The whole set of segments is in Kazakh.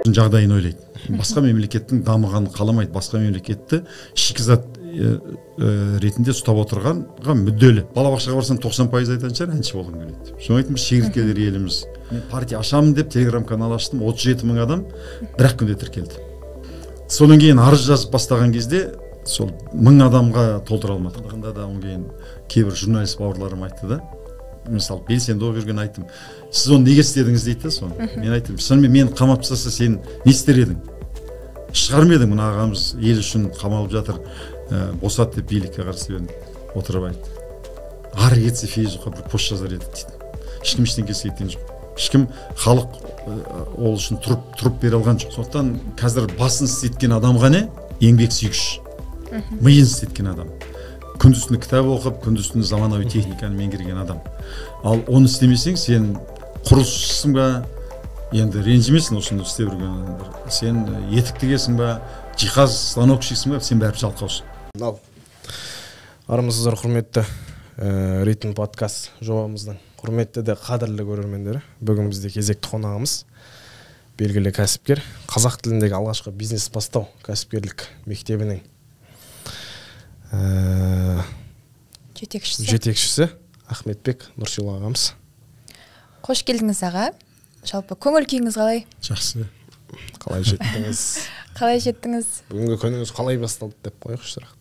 жағдайын ойлайды. Басқа мемлекеттің дамығанын қаламайды. Басқа мемлекетті шикізат ретінде ұстап отырғанға мүдделі. Балабақшаға барсам 90% айтатын шығар, әнші болғым келеді. Соны айттым, шегірткелер еліміз. Мен партия ашамын деп телеграм-канал аштым, 37 мың адам бір-ақ күнде тіркелді. Содан кейін арыз жазып бастаған кезде сол 1000 адамға толтыра алмадық. Онда да одан кейін кейбір журналист бауырларым айтты да, мысалы белсенді болып жүрген айттым, сіз оны неге істедіңіз дейді соны. Мен айттым, шынымен мені қамап тастаса сен не істер едің? Шығармай едің, мына ағамыз ел үшін қамалып жатыр, босат деп билікке қарсы отырып айтты. Ары кетсе Фейсбукқа бір пост жазар еді дейді. Ешкім ештеңкесі кеткен жоқ. Ешкім халық ол үшін тұрып бере алған жоқ. Сондықтан қазір басын істеткен адам ғана еңбек сүйгіш. Миын істеткен адам. Күндіз-түні кітап оқып, күндіз-түні заманауи техниканы меңгерген адам. Ал оны істемесең, сен құрылысшысың ба, енді ренжімесің осыны істеп жүрген адамдар. Сен етік тігесің ба, жиһаз станокшисің ба, сен бәрі жалқаусың. Ал. Армысыздар құрметті Ритм подкаст жобамыздың құрметті де қадірлі көрермендері. Бүгін бізде кезекті қонағымыз белгілі кәсіпкер, қазақ тіліндегі алғашқы бизнес бастау кәсіпкерлік мектебінің жетекшісі Ахметбек Нұрсилы ағамыз. Қош келдіңіз аға. Жалпы көңіл күйіңіз қалай? Жақсы. Қалай жеттіңіз? Қалай жеттіңіз? Бүгінгі күніңіз қалай басталды деп қойықшы сұрақ.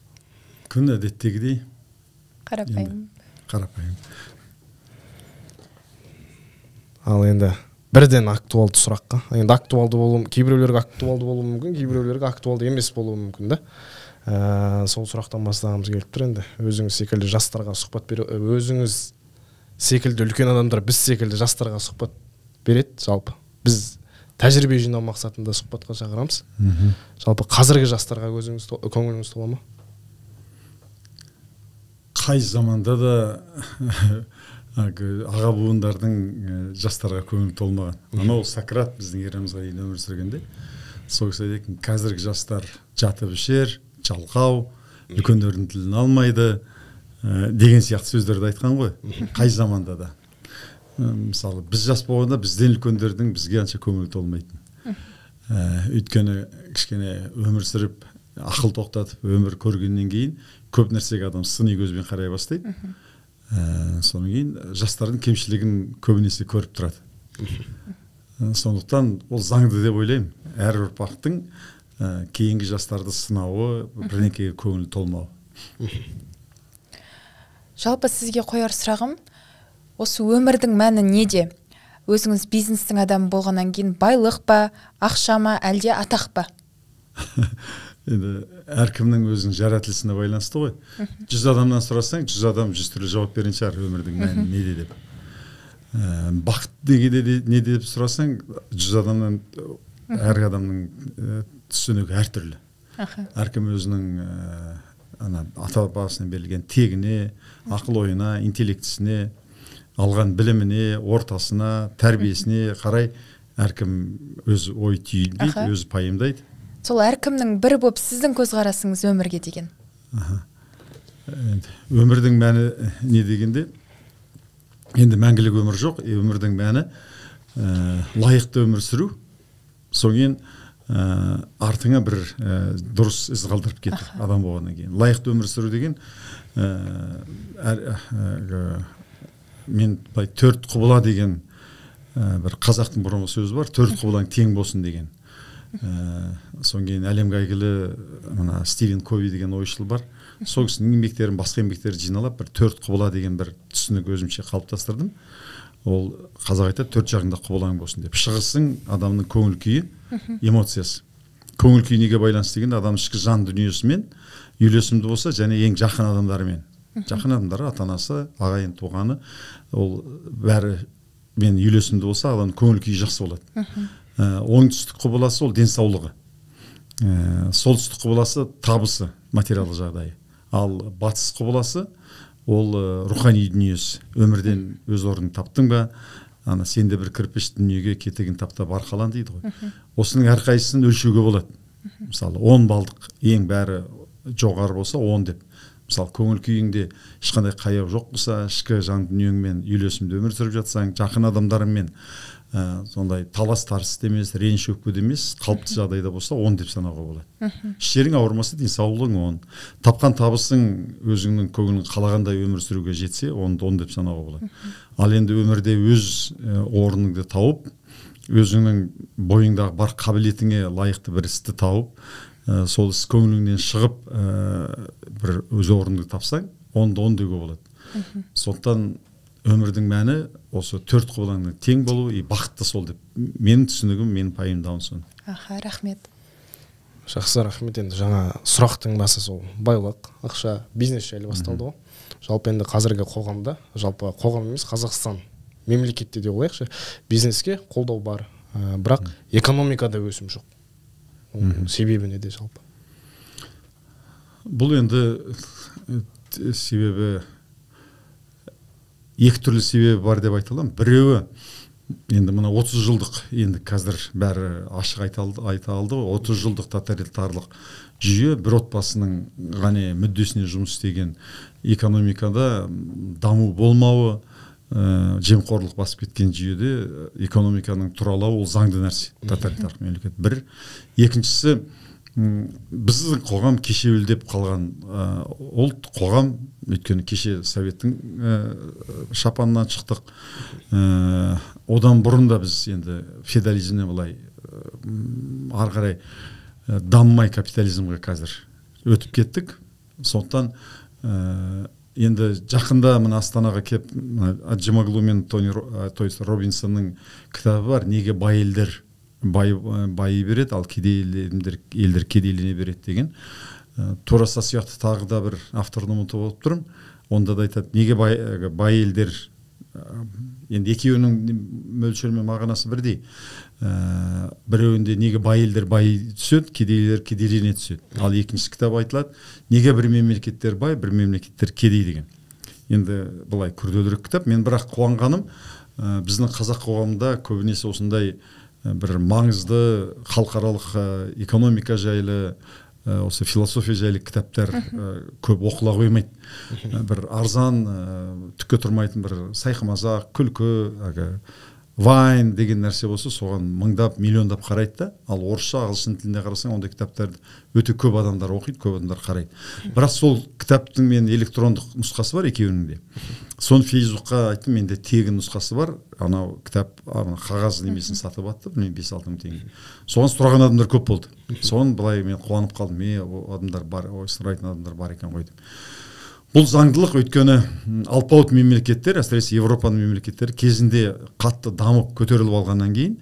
Күн әдеттегідей. Қарапайым. Ал енді бірден актуалды сұраққа. Енді актуалды болуы, кейбіреулерге актуалды болуы мүмкін, кейбіреулерге актуалды емес болуы мүмкін да. Сол сұрақтан бастағымыз келіп тұр енді. Өзіңіз секілді жастарға сұхбат беру, өзіңіз секілді үлкен адамдар біз секілді жастарға сұхбат береді жалпы. Біз тәжірибе жинау мақсатында сұхбатқа шақырамыз. Жалпы қазіргі жастарға көңіліңіз тола ма? Қай заманда да аға буындардың жастарға көңіл толмаған. Анау Сократ біздің ерамызға дейін өмір сүргенде сол кісі айтады, қазіргі жастар жатып ішер, жалқау, үлкендердің тілін алмайды деген сияқты сөздерді айтқан ғой. Қай заманда да. Мысалы, біз жас болғанда бізден үлкендердің бізге анша көңілі толмайтын. Өйткені кішкене өмір сүріп, ақыл тоқтатып, өмір көргеннен кейін көп нәрсеге адам сыни көзбен қарай бастайды. Содан кейін жастардың кемшілігін көбінесе көріп тұрады. Сондықтан ол заңды деп ойлаймын. Әр ұрпақтың кейінгі жастарды сынауы, бірдеңеге көңілі толмауы. Жалпы сізге қояр сұрағым, осы өмірдің мәні неде? Өзіңіз бизнестің адамы болғаннан кейін байлық па, ақша ма, әлде атақ па? Енді әркімнің өзінің жаратылысына байланысты ғой. 100 адамнан сұрасаң, 100 адам 100 түрлі жауап берген шығар өмірдің мәні неде деп. Бақыт не деп сұрасаң, 100 адамнан әр адамның түсінігі әртүрлі. Әркім өзінің ата бабасынан берілген тегіне, ақыл ойына, интеллектісіне, алған біліміне, ортасына, тәрбиесіне қарай әркім өз ой түйіндейді, өз пайымдайды. Сол әркімнің бірі болып сіздің көзқарасыңыз өмірге деген? Өмірдің мәні не дегенде, енді мәңгілік өмір жоқ, өмірдің мәні лайықты өмір сүру, соң артыңа бір дұрыс із қалдырып кету адам болғаннан кейін. Лайықты өмір сүру деген, мен 4 құбыла деген бір қазақтың бұрынғы сөзі бар, 4 құбылаң тең болсын деген. Соң кейін әлемге әйгілі Стивен Кови деген ойшыл бар. Сол кісінің еңбектерін, басқа еңбектерді жиналап, бір 4 құбыла деген бір түсінік өзімше қалыптастырдым. Ол қазақ айтады, 4 жағында құбылаң болсын деп. Шығысың адамның көңіл күйі, эмоциясы. Көңіл күйі неге байланысты дегенде, адамның ішкі жан дүниесімен үйлесімді болса, және ең жақын адамдарымен. Жақын адамдары, ата-анасы, ағайын туғаны, ол бәрі мен үйлесімді болса, адамның көңіл күйі жақсы болады. Оңтүстік құбыласы ол денсаулығы. Солтүстік құбыласы табысы, материалдық жағдайы. Ал батыс құбыласы ол рухани дүниесі. Өмірден өз орнын таптың ба, сенде бір кірпіш дүниеге кетігін таптап арқалан дейді ғой. Осының әрқайсысын өлшеуге болады. Мысалы 10 балдық ең бәрі жоғары болса 10 деп. Мысалы көңіл күйіңде ешқандай қаяу жоқ болса, ішкі жан дүниеңмен үйлесімді өмір сүріп жатсаң, жақын адамдарыңмен сондай талас тарыс емес, реніш өкпеде емес, қалыпты жағдайда болса 10 деп санауға болады. Іш жерің ауырмаса, денсаулығың 10. Тапқан табысың өзіңнің көңілің қалағандай өмір сүруге жетсе, 10 деп санауға болады. Ал енді өмірде өз орныңды тауып, өзіңнің бойыңдағы бар қабілетіңе лайықты бір істі тауып, сол іс көңіліңнен шығып, бір өз орныңды тапсаң, 10 деуге болады. Сондықтан өмірдің мәні осы 4 құбылаңның тең болуы, бақытты сол деп менің түсінігім, менің пайымдауым соны. Рахмет. Жақсы, рахмет. Енді жаңа сұрақтың басы сол байлық, ақша, бизнес жайлы басталды ғой. Жалпы енді қазіргі қоғамда, жалпы қоғам емес, Қазақстан мемлекетте де қояйықшы, бизнеске қолдау бар, бірақ экономикада өсім жоқ. Себебі неде жалпы? Бұл енді себебі екі түрлі себебі бар деп айта аламын. Біреуі енді мына 30 жылдық, енді қазір бәрі ашық айта алды ғой, 30 жылдық тоталитарлық жүйе бір отбасының ғана мүддесіне жұмыс істеген экономикада даму болмауы, жемқорлық басып кеткен жүйеде экономиканың тұралауы ол заңды нәрсе, тоталитарлық мемлекет. Бір. Екіншісі, біздің қоғам кешеуілдеп қалған ұлт қоғам, өйткені кеше советтің шапанынан шықтық. Одан бұрын да біз енді феодализмнен былай ары қарай дамымай капитализмге қазір өтіп кеттік. Сондықтан енді жақында мына Астанаға кеп Аджимаглу мен Тони Робинсонның кітабы бар, неге бай елдер байы береді, ал кедей елдер кедейлене береді деген. Тура сол сияқты тағы да бір авторды ұмытып алып тұрмын. Онда да айтады, неге бай елдер, енді екеуінің мөлшермен мағынасы бірдей. Біреуінде неге бай елдер бай түседі, кедейлер кедейлене түседі. Ал екінші кітап айтылады, неге бір мемлекеттер бай, бір мемлекеттер кедей деген. Енді былай күрделірек кітап. Мен бірақ қуанғаным, біздің қазақ қоғамында көбінесе осындай бір маңызды халықаралық экономика жайлы, осы философия жайлы кітаптар көп оқыла қоймайды. Бір арзан, түкке тұрмайтын бір сайқымазақ, күлкі, вайн деген нәрсе болса, соған мыңдап, миллиондап қарайды да. Ал орысша, ағылшын тілінде қарасаң, ондай кітаптарды өте көп адамдар оқиды, көп адамдар қарайды. Бірақ сол кітаптың мен электрондық нұсқасы бар екеуінің де. Соны Фейсбукқа айттым, менде тегін нұсқасы бар. Анау кітап қағаз немесін сатып атты, мен 5-6 мың теңге. Соған сұраған адамдар көп болды. Соған былай мен қуанып қалдым. Адамдар бар, сұрайтын адамдар бар екен ғой деп. Бұл заңдылық, өйткені алпауыт мемлекеттер, әсіресе Европаның мемлекеттері кезінде қатты дамып көтеріліп алғаннан кейін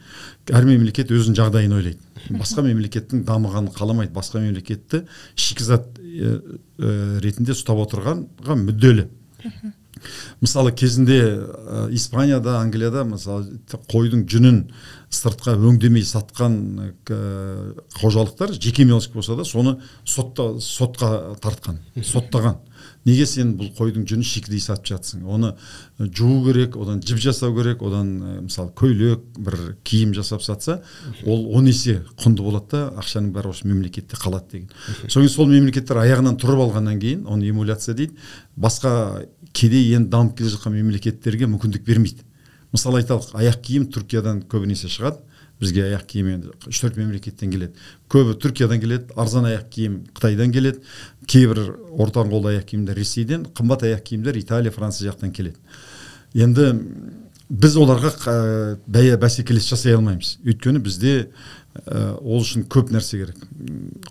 әр мемлекет өзінің жағдайын ойлайды. Басқа мемлекеттің дамығанын қаламайды, басқа мемлекетті шикізат ретінде ұстап отырғанға мүдделі. Мысалы кезінде Испанияда, Англияда мысалы қойдың жүнін сыртқа өңдемей сатқан қожалықтар жеке меншік болса да соны сотқа тартқан, соттаған. Неге сен бұл қойдың жүнін шикідей сатып жатсың? Оны жуу керек, одан жіп жасау керек, одан мысалы көйлек, бір киім жасап сатса, ол 10 есе құнды болады да, ақшаның бәрі осы мемлекетте қалады деген. Соң сол мемлекеттер аяғынан тұрып алғаннан кейін, оны эмуляция дейді, басқа кедей енді дамып келе жатқан мемлекеттерге мүмкіндік бермейді. Мысалы айталық, аяқ киім Түркиядан көбінесе шығады. Бізге аяқ киім енді 3-4 мемлекеттен келеді. Көбі Түркиядан келеді, арзан аяқ киім Қытайдан келеді, кейбір ортан қолды аяқ киімдер Ресейден, қымбат аяқ киімдер Италия, Франция жақтан келеді. Енді біз оларға бәсекелес жасай алмаймыз. Өйткені бізде ол үшін көп нәрсе керек.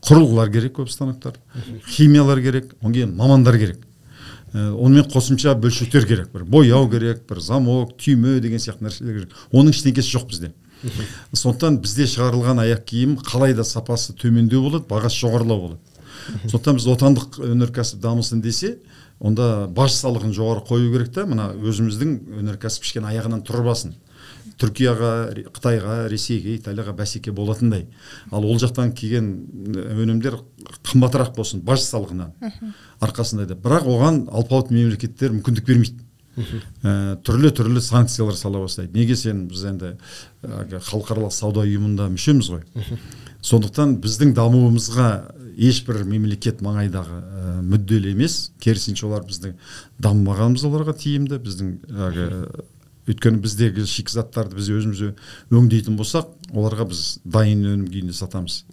Құрылғылар керек, көп станоктар, химиялар керек, онан кейін мамандар керек. Онымен қосымша бөлшектер керек, бір бояу керек, бір замок, түйме деген сияқты нәрселер керек. Оның ештеңкесі жоқ бізде. Сондықтан бізде шығарылған аяқ киім қалай да сапасы төмендеу болады, бағасы жоғарылау болады. Сондықтан біз отандық өнеркәсіп дамысын десе, онда баж салығын жоғары қою керек та, мына өзіміздің өнеркәсіп кішкене аяғынан тұрбасын. Түркияға, Қытайға, Ресейге, Италияға бәсеке болатындай. Ал ол жақтан келген өнімдер қымбатырақ болсын, баж салығынан арқасында деп. Бірақ оған алпауыт мемлекеттер мүмкіндік бермейді. Түрлі санкциялар сала бастайды. Неге сен, біз енді халықаралық сауда ұйымында мүшеміз ғой. Сондықтан біздің дамуымызға ешбір мемлекет маңайдағы мүдделі емес, керісінше олар біздің дамымағанымыз оларға тиімді, біздің өйткені біздегі шикізаттарды біз өзіміз өңдейтін болсақ, оларға біз дайын өнім күйінде сатамыз.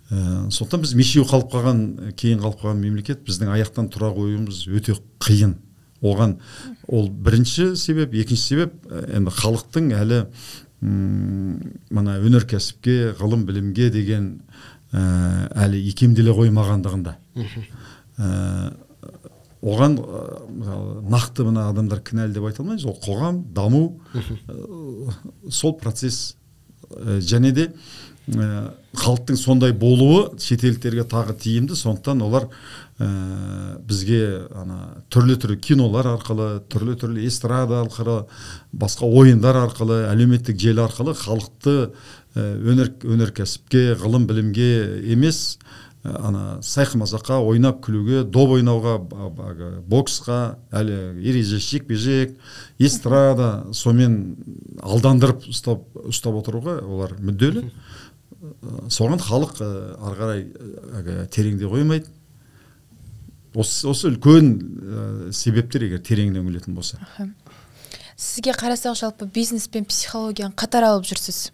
Сондықтан біз мешеу қалып қалған, кейін қалып қалған мемлекет, біздің аяқтан тұра қоюымыз өте қиын. Оған ол бірінші себеп, екінші себеп енді халықтың әлі мына өнеркәсіпке, ғылым білімге деген әлі икемделе қоймағандығында. Оған нақты мына адамдар кінәлі деп айта алмаймыз. Ол қоғам, даму, сол процесс және де халықтың сондай болуы шетелдіктерге тағы тиімді. Сондықтан олар бізге түрлі кинолар арқылы, түрлі эстрада арқылы, басқа ойындар арқылы, әлеуметтік желі арқылы халықты өнеркәсіпке, ғылым білімге емес, сайқымазаққа, ойнап күлуге, доп ойнауға, боксқа, әлі ереже жекпе-жек, эстрада, сомен алдандырып ұстап отыруға олар мүдделі. Соған халық ары қарай тереңде қоймайды. Осы үлкен себептер егер тереңден келетін болса. Сізге қарасақ, жалпы бизнес пен психологияны қатар алып жүрсіз.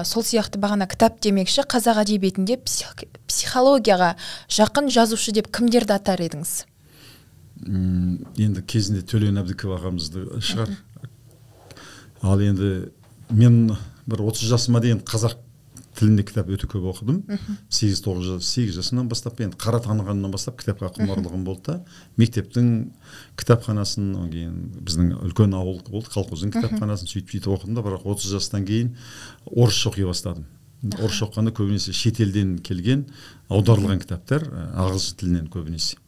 Сол сияқты бағана кітап демекші, қазақ әдебиетінде психологияға жақын жазушы деп кімдерді атар едіңіз? Енді кезінде Төлен Әбдіков ағамызды шығар. Ал енді мен бір 30 жасыма дейін қазақ тілінде кітап өте көп оқыдым. 8 жасымнан бастап, енді қара танығаннан бастап кітапқа құмарлығым болды да. Мектептің кітапханасын, кейін біздің үлкен ауыл болды, колхоздың кітапханасын сөйтіп оқыдым да, бірақ 30 жастан кейін орысша оқи бастадым. Орысша оқығанда көбінесе шетелден келген аударылған кітаптар, ағылшын тілінен көбінесе.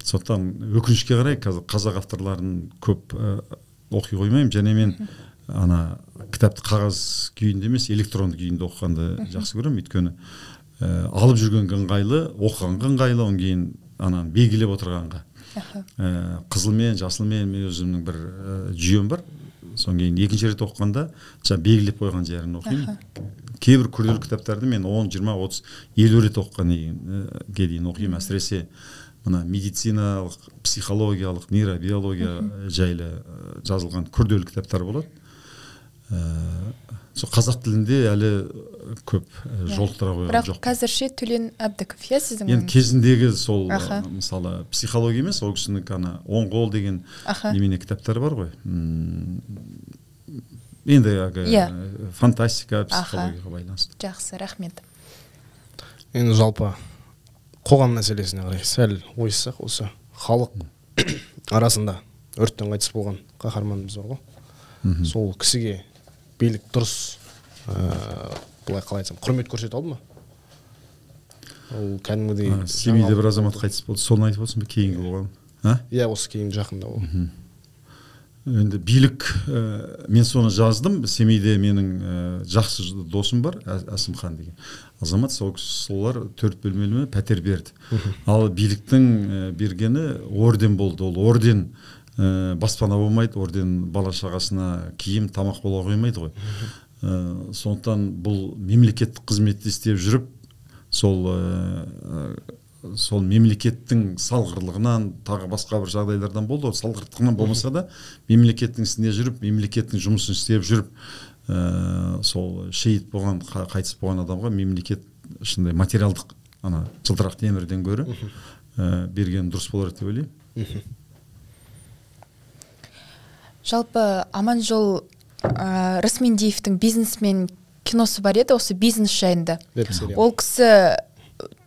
Сондықтан өкінішке қарай қазақ авторларын көп оқи қоймаймын, және мен кітапты қағаз күйінде емес, электронды күйінде оқығанды жақсы көремін. Өйткені алып жүрген ыңғайлы, оқығанға ыңғайлы, одан кейін белгілеп отырғанға. Қызылмен, жасылмен мен өзімнің бір жүйем бар. Содан кейін екінші рет оқығанда белгілеп қойған жерін оқимын. Кейбір күрделі кітаптарды мен 10, 20, 30, 50 рет оқығаннан кейін оқимын. Әсіресе медициналық, психологиялық, нейробиология жайлы жазылған күрделі кітаптар болады. Сол қазақ тілінде әлі көп жолықтыра қойған жоқ. Бірақ қазірше Төлен Әбдіков, сіздің? Енді кезіндегі сол, мысалы, психология емес, ол кісінің оң қол деген немене кітаптары бар ғой. Енді фантастика, психологияға байланысты. Жақсы, рахмет. Енді жалпы қоғам мәселесіне қарай сәл ойыссақ, осы халық арасында өрттен қайтыс болған қаһарманымыз бар ғой. Сол кісіге билік дұрыс, былай қалай айтсам, құрмет көрсете алды ма? Ол кәдімгідей Семейде бір азамат қайтыс болды, соны айтып отырсың ба, кейінгі болған? Иә, осы кейін жақында ол. Енді билік, мен соны жаздым. Семейде менің жақсы досым бар, Әсімхан деген азамат. Солар 4 бөлмелі пәтер берді. Ал биліктің бергені орден болды. Ол орден баспана болмайды, орден бала шағасына киім, тамақ бола қоймайды ғой. Сондықтан бұл мемлекеттік қызметті істеп жүріп, сол мемлекеттің салғырлығынан, тағы басқа бір жағдайлардан болды. Салғырттығынан болмаса да, мемлекеттің ісінде жүріп, мемлекеттің жұмысын істеп жүріп, сол шейіт болған, қайтыс болған адамға мемлекет шындай материалдық жылтырақ темірден гөрі берген дұрыс болар деп ойлаймын. Жалпы Аманжол Рысмендиевтің бизнесмен киносы бар еді, осы бизнес жайында. Ол кісі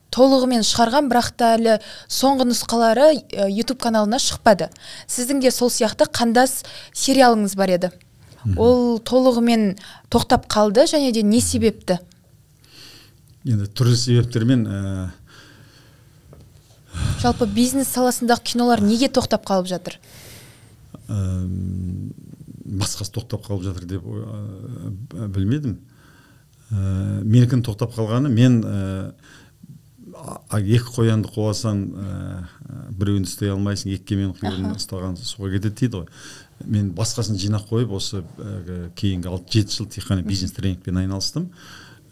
толығымен шығарған, бірақ та әлі соңғы нұсқалары YouTube каналына шықпады. Сіздің де сол сияқты қандас сериалыңыз бар еді. Ол толығымен тоқтап қалды, және де не себепті? Енді түрлі себептермен жалпы бизнес саласындағы кинолар неге тоқтап қалып жатыр? Басқасы тоқтап қалып жатыр деп білмедім. Менікін тоқтап қалғаны, мен екі қоянды қуасаң біреуін ұстай алмайсың, екі кеменің құйрығын ұстаған суға кетеді дейді ғой. Мен басқасын жинақ қойып, осы кейінгі 6-7 жыл тек қана бизнес тренингпен айналыстым.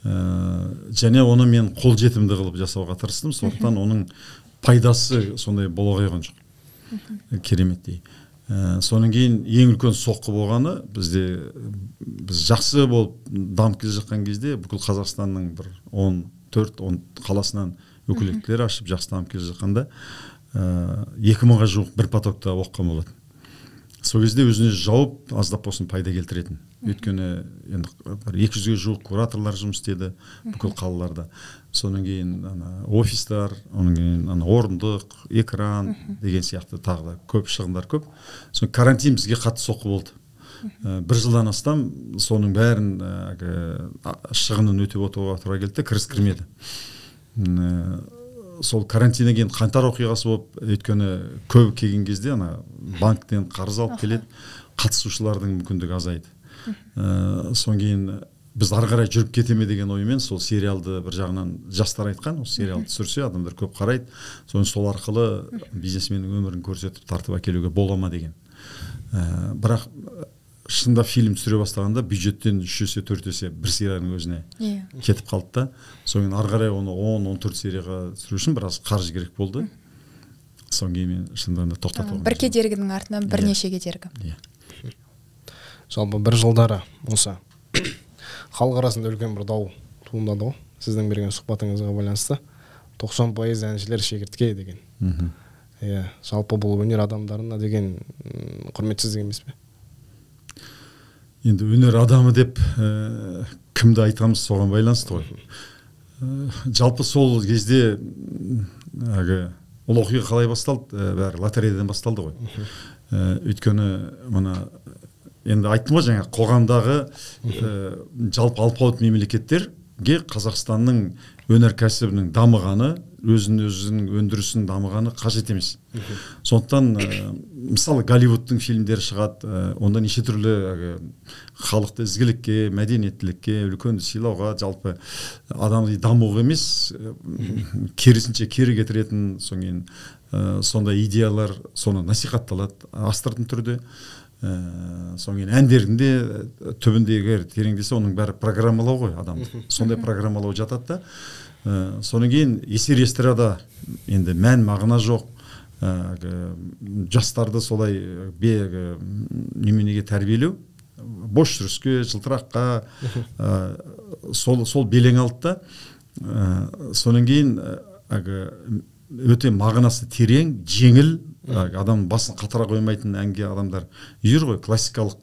Және оны мен қол жетімді қылып жасауға тырыстым. Сондықтан оның пайдасы сондай бола қойған жоқ. Кереметтей. Сонан кейін ең үлкен соққы болғаны біз жақсы болып дамып келе жатқан кезде бүкіл Қазақстанның бір 14-10 қаласынан өкілеттілер ашып жақсы дамып келе жатқанда 2000-ға жуық бір потокта оқыған болатын. Сол кезде өзіне жауып аздап болсын пайда келтіретін. Өйткені енді 200-ге жуық кураторлар жұмыс істеді бүкіл қалаларда. Сонан кейін офистар, онан кейін орындық, экран деген сияқты тағы да көп шығындар көп. Соны карантин бізге қатты соққы болды. Бір жылдан астам соның бәрін шығынын өтеп отыруға тура келді, кіріс кірмеді. Сол карантиннен кейін қаңтар оқиғасы болып, өйткені көп келген кезде банктен қарыз алып келеді, қатысушылардың мүмкіндігі азайды. Содан кейін біз ары қарай жүріп кете ме деген оймен сол сериалды бір жағынан жастар айтқан, осы сериалды түсірсе адамдар көп қарайды, сол арқылы бизнесменнің өмірін көрсетіп тартып әкелуге бола ма деген. Бірақ шында фильм түсіре бастағанда бюджеттен 3 есе 4 есе бір серияның өзіне кетіп қалды да. Содан ары қарай оны 10-14 серияға түсіру үшін біраз қаржы керек болды. Содан кейін мен шындығында тоқтатып. Бір кедергінің артынан бірнеше кедергі. Жалпы бір жылдары осы халық арасында үлкен бір дау туындады ғой. Сіздің берген сұхбатыңызға байланысты 90% әншілер шегіртке деген. Жалпы бұл өнер адамдарына деген құрметсіздік емес пе? Енді өнер адамы деп кімді айтамыз соған байланысты ғой. Жалпы сол кезде ол оқиға қалай басталды? Бәрі лотереядан басталды ғой. Өйткені енді айттым ғой жаңа қоғамдағы жалпы алпауыт мемлекеттерге Қазақстанның өнеркәсібінің дамығаны, өзінің өндірісінің дамығаны қажет емес. Сондықтан мысалы Голливудтың фильмдері шығады, онда неше түрлі халықты ізгілікке, мәдениеттілікке, үлкенді сыйлауға, жалпы адамды дамуға емес, керісінше кері кетіретін сондай идеялар соны насихатталады астыртын түрде. Соң кейін әндерінде түбіндегі тереңдесе оның бәрі программалау ғой адам. Сондай программалау жатады да. Содан кейін есер эстрада енді мән мағына жоқ. Жастарды солай неменеге тәрбиелеу, бош жүріске, жылтыраққа сол белең алды да. Содан кейін өте мағынасы терең, жеңіл, адам басын қатыра қоймайтын әнге адамдар үйір ғой. Классикалық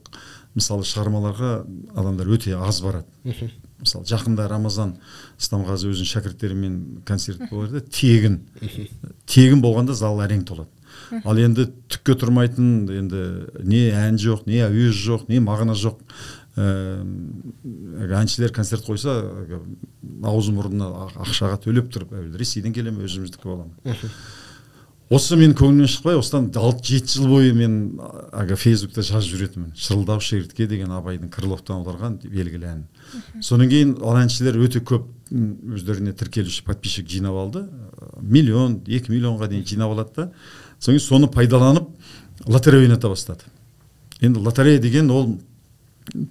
мысалы шығармаларға адамдар өте аз барады. Мысалы жақында Рамазан Стамғазы өзінің шәкірттерімен концерт болады, тегін болғанда зал әрең толады. Ал енді түкке тұрмайтын, енді не ән жоқ, не әуез жоқ, не мағына жоқ әншілер концерт қойса, аузы мұрнына ақшаға төлеп тұрып, Ресейден келем, өзіміздікі боламын. Осы мен көңілімнен шықпай, осыдан 6-7 жыл бойы мен Фейсбукта жазып жүретінмін. Шырылдау шегіртке деген Абайдың Крыловтан аударған белгілі ән. Содан кейін ол әншілер өте көп өздеріне тіркелуші подписчик жинап алды. 1 миллион, 2 миллионға дейін жинап алады да. Содан кейін соны пайдаланып лотерея ойната бастады. Енді лотерея деген ол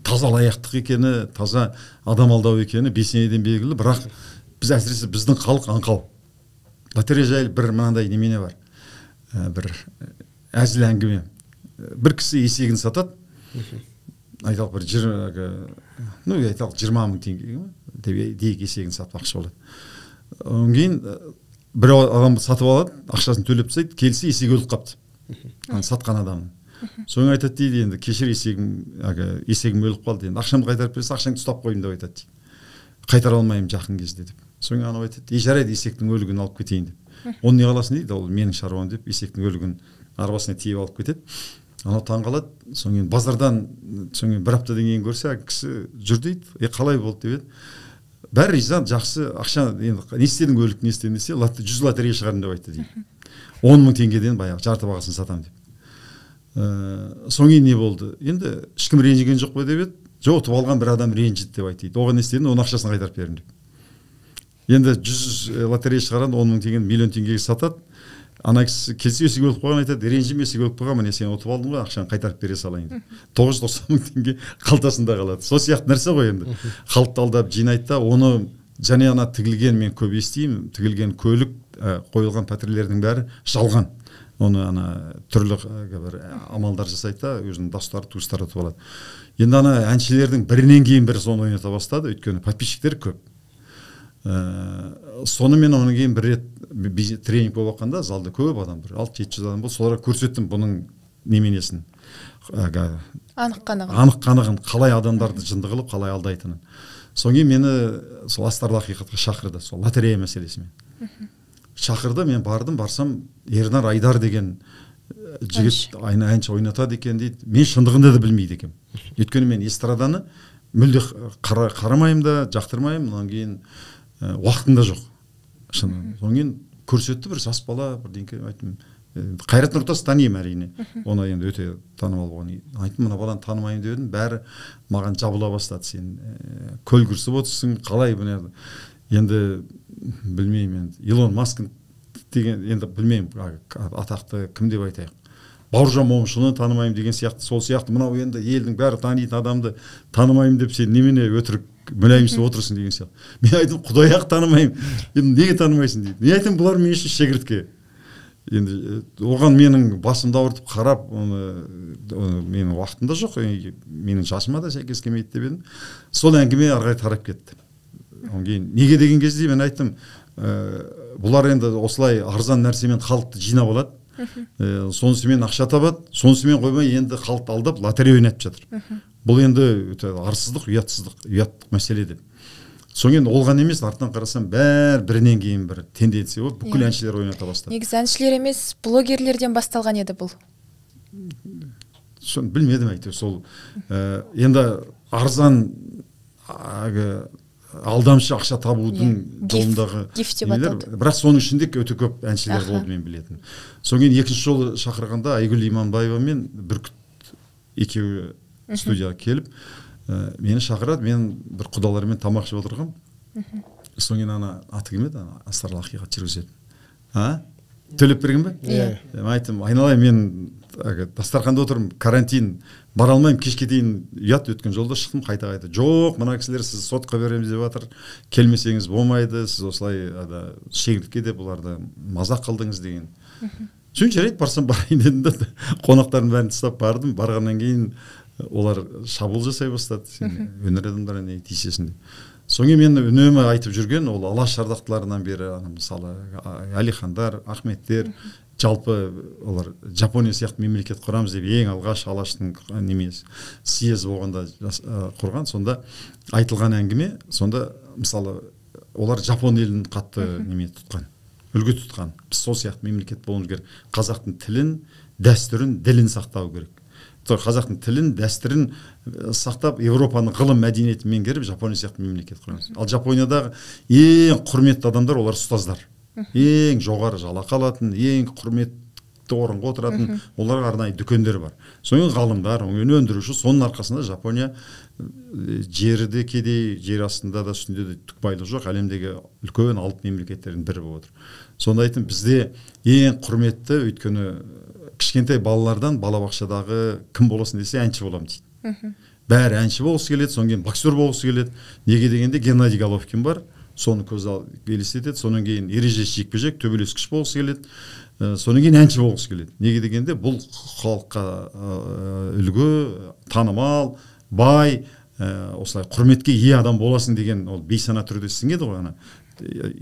таза алаяқтық екені, таза адам алдау екені бесенеден белгілі, бірақ біз әсіресе біздің халық аңқау. Лотерея жайлы бір мынандай немене бар. Бір әзіл әңгіме. Бір кісі есегін сатады. Айталық бір 20 мың теңге дейік есегін сатпақшы болады. Онан кейін бір адам сатып алады, ақшасын төлеп тастайды, келсе есегі өліп қапты. Сатқан адамның. Соң айтады дейді, енді кешір есегім өліп қалды, енді ақшамды қайтарып берсе, ақшаңды ұстап қойым деп айтады дейді. Қайтара алмаймын жақын кезде деп. Соң анау айтады, жарайды, есектің өлігін алып кетейін деп. Оны не қаласын дейді, ол менің шаруам деп, есектің өлігін арбасына тиеп алып кетеді. Анау таңғалады. Соң кейін базардан бір аптадан кейін көрсе, кісі жүр дейді, қалай болды деп еді. Бәрі риза, жақсы, ақша, енді не істедің өлік, не істедің десе, 100 лотерея шығардым деп айтты дейді. 10 мың теңгеден баяғы жарты бағасын сатам деп. Соң кейін не болды? Енді ешкім ренжіген жоқ па деп еді. Жоқ, ұтып алған бір адам ренжіді деп айтты. Оған не істедің, оның ақшасын қайтарып бердім деп. Енді 100 лотерея шығарады, 10 мың теңгені миллион теңгеге сатады. Ана кісі келсе есігі өліп қойған айтады, ренжіме, есігі өліп қойған, міне сен ұтып алдың ғой, ақшаны қайтарып бере салайын деп. 990 мың теңге қалтасында қалады. Сол сияқты нәрсе ғой енді. Халықты алдап жинайды да, оны және ана тігілген, мен көп естимін, тігілген көлік, қойылған пәтерлердің бәрі жалған. оны ана түрлі бір амалдар жасайды да өзінің достары туыстары ұтып алады. Енді ана әншілердің бірінен кейін бірі соны ойната бастады, өйткені подписчиктер көп. Сонымен онан кейін бір рет тренинг болып жатқанда залда көп адамдар, 600-700 адам болды, соларға көрсеттім бұның неменесін. Анық қанығын, қалай адамдарды жынды қылып, қалай алдайтынын. Соң кейін мені сол астарлы ақиқатқа шақырды, сол лотерея мәселесімен. Шақырды, мен барсам, Ернар Айдар деген жігіт әнші ойнатады екен дейді. Мен шындығында да білмейді екем. Өйткені мен эстраданы мүлде қарамаймын да, жақтырмаймын, онан кейін уақытында жоқ. Соң кейін көрсетті бір жас бала, бірдеңке айттым. Қайрат Нұртас танимын әрине. Оны енді өте танымал болған. Айттым, мына баланы танымаймын дедім, бәрі маған жабыла бастады. Сен көлгірсіп отырсың, қалай бұны? Енді білмеймін, Илон Маск деген, енді білмеймін, атақты кім деп айтайық. Бауыржан Момышұлыны танымаймын деген сияқты, сол сияқты мынау енді елдің бәрі танитын адамды танымаймын деп сен немене өтірік мүләйімсіп отырсың деген сияқты. Мен айттым, Құдай-ақ танымаймын. Енді неге танымайсың дейді. Мен айттым, бұлар мен үшін шегіртке. Енді оған менің басымды ауыртып қарап, менің уақытымда жоқ, менің жасыма да сәйкес келмейді деп едім. Сол әңгіме ары қарай тарап кетті. Неге деген кезде мен айттым, бұлар енді осылай арзан нәрсемен халықты жинап алады, сонысымен ақша табады, сонысымен қоймай енді халықты алдап лотерея ойнатып жатыр. Бұл енді арсыздық, ұяттық мәселе деп. Соң олған емес, артынан қарасам бірінен кейін бір тенденция болып, бүкіл әншілер ойната бастады. Негізі әншілер емес, блогерлерден басталған еді бұл. Соны білмедім әйтеуір, сол енді арзан алдамшы ақша табудың жолындағы нелер, бірақ соның ішінде өте көп әншілер болды мен білетін. Соң кейін екінші жолы шақырғанда Айгүл Иманбаева мен Бүркіт екеуі студияға келіп, мені шақырады, мен бір құдалармен тамақ жеп отырғам. Соң кейін ана аты кім еді, астарлы ақиқат жүргізетін. Төлеп берген бе? Мен айттым, айналайын, мен дастарханда отырмын, карантин, бара алмаймын, кешке дейін ұят. Өткен жолда шықтым, қайта. Жоқ, мына кісілер сіз сотқа береміз деп жатыр, келмесеңіз болмайды, сіз осылай шегіртке деп бұларды мазақ қылдыңыз деген. Соң жарайды, барсам барайын дедім да, қонақтардың бәрін тастап бардым. Барғаннан кейін олар шабуыл жасай бастады, сен өнер адамдары не тиісесің деп. Соң кейін мен үнемі айтып жүрген, ол алаш ардақтыларынан бері, мысалы Әлихандар, Ахметтер, жалпы олар Жапония сияқты мемлекет құрамыз деп ең алғаш алаштың съезі болғанда құрған. Сонда айтылған әңгіме, сонда мысалы олар Жапон елін қатты тұтқан, үлгі тұтқан. Біз сол сияқты мемлекет болуымыз керек. Қазақтың тілін, дәстүрін, ділін сақтау керек. Қазақтың тілін, дәстүрін сақтап, Европаның ғылым мәдениетін меңгеріп, Жапония сияқты мемлекет құрамыз. Ал Жапониядағы ең құрметті адамдар олар ұстаздар. Ең жоғары жалақы алатын, ең құрметті орынға отыратын, оларға арнайы дүкендер бар. Соң ғалымдар, өндіруші, соның арқасында Жапония жерде кедей, жер астында да үстінде де түк байлығы жоқ, әлемдегі үлкен алып мемлекеттердің бірі болып отыр. Сонда айтым, бізде ең құрметті, өйткені кішкентай балалардан балабақшадағы кім боласың десе әнші болам дейді. Бәрі әнші болғысы келеді, соң кейін боксер болғысы келеді. Неге дегенде Геннадий Головкин бар, соны көз елестетеді, сонан кейін ережесі жекпе-жек, төбелескіш болғысы келеді, сонан кейін әнші болғысы келеді. Неге дегенде бұл халыққа үлгі, танымал, бай, осылай құрметке ие адам боласың деген ол бейсана түрде сіңеді ғой,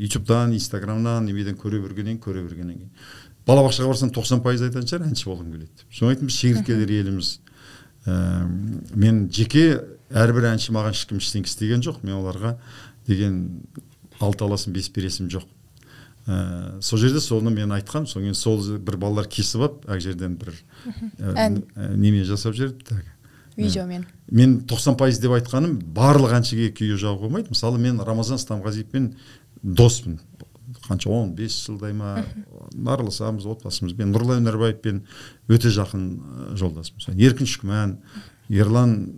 ютубтан, инстаграмнан, немеден көре бергеннен кейін. Балабақшаға барсам 90% айтатын шығар, әнші болғым келеді. Соны айттым, шегірткелер еліміз. Мен жеке әрбір әнші маған ешкім ештеңе істеген жоқ. Мен оларға деген 6 аласын 5 бересім жоқ. Сол жерде соны мен айтқам, соң кейін сол бір балалар кесіп алып, ақ жерден бір неме жасап жіберді. Видеомен. Мен 90% деп айтқаным, барлық әншіге күйе жағу болмайды. Мысалы, мен Рамазан Стамғазиевпен доспын. Қанша 15 жылдай ма араласамыз, отбасымызбен. Нұрлан Өнербаевпен өте жақын жолдасымыз. Еркін Шүкман, Ерлан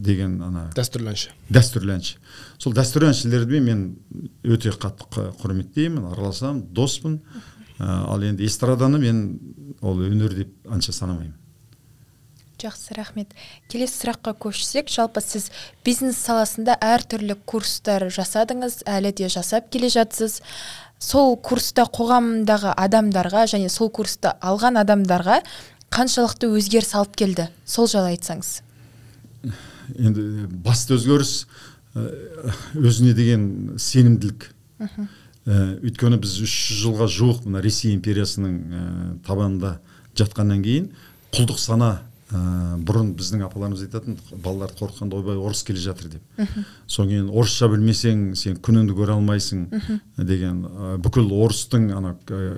деген дәстүрлі әнші. Сол дәстүрлі әншілерді мен өте қатты құрметтеймін, араласам, доспын. Ал енді эстраданы мен ол өнер деп анша санамаймын. Жақсы, рахмет. Келесі сұраққа көшсек, жалпы сіз бизнес саласында әртүрлі курстар жасадыңыз, әлі де жасап келе жатсыз. сол курста қоғамдағы адамдарға және сол курсты алған адамдарға қаншалықты өзгеріс алып келді? Сол жайлы айтсаңыз. Енді басты өзгеріс өзіне деген сенімділік. Өйткені біз 300 жылға жуық мына Ресей империясының табанында жатқаннан кейін құлдық сана, бұрын біздің апаларымыз айтатын, балаларды қорқытқанда ойбай орыс келе жатыр деп. Содан кейін орысша білмесең сен күніңді көре алмайсың деген, бүкіл орыстың ана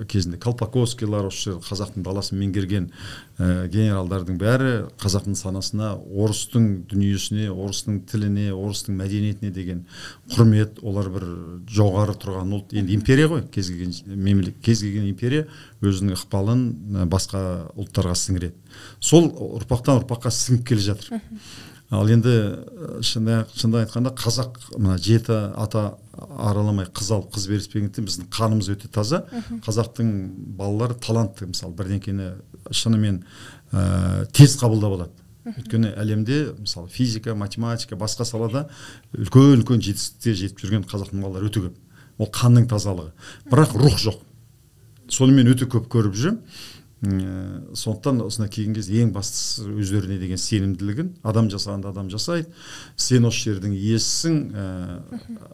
кезінде Колпаковскийлар, осы қазақтың даласын меңгерген генералдардың бәрі қазақтың санасына, орыстың дүниесіне, орыстың тіліне, орыстың мәдениетіне деген құрмет, олар бір жоғары тұрған ұлт. Енді империя ғой, кез келген мемлекет, кез келген империя өзінің ықпалын басқа ұлттарға сіңіреді. Сол ұрпақтан ұрпаққа сіңіп келе жатыр. Ал енді шынды айтқанда қазақ мына жеті ата араламай қыз алып қыз беріспегендіктен біздің қанымыз өте таза. Қазақтың балалары талантты, мысалы бірдеңкені шынымен тез қабылдап алады. Өйткені әлемде мысалы физика, математика, басқа салада үлкен жетістікке жетіп жүрген қазақтың балалары өте көп. Ол қанның тазалығы. Бірақ рух жоқ. Соны мен өте көп көріп жүрмін. Сондықтан осына келген кезде ең бастысы өздеріне деген сенімділігін, адам жасағанда адам жасайды. Сен осы жердің иесісің,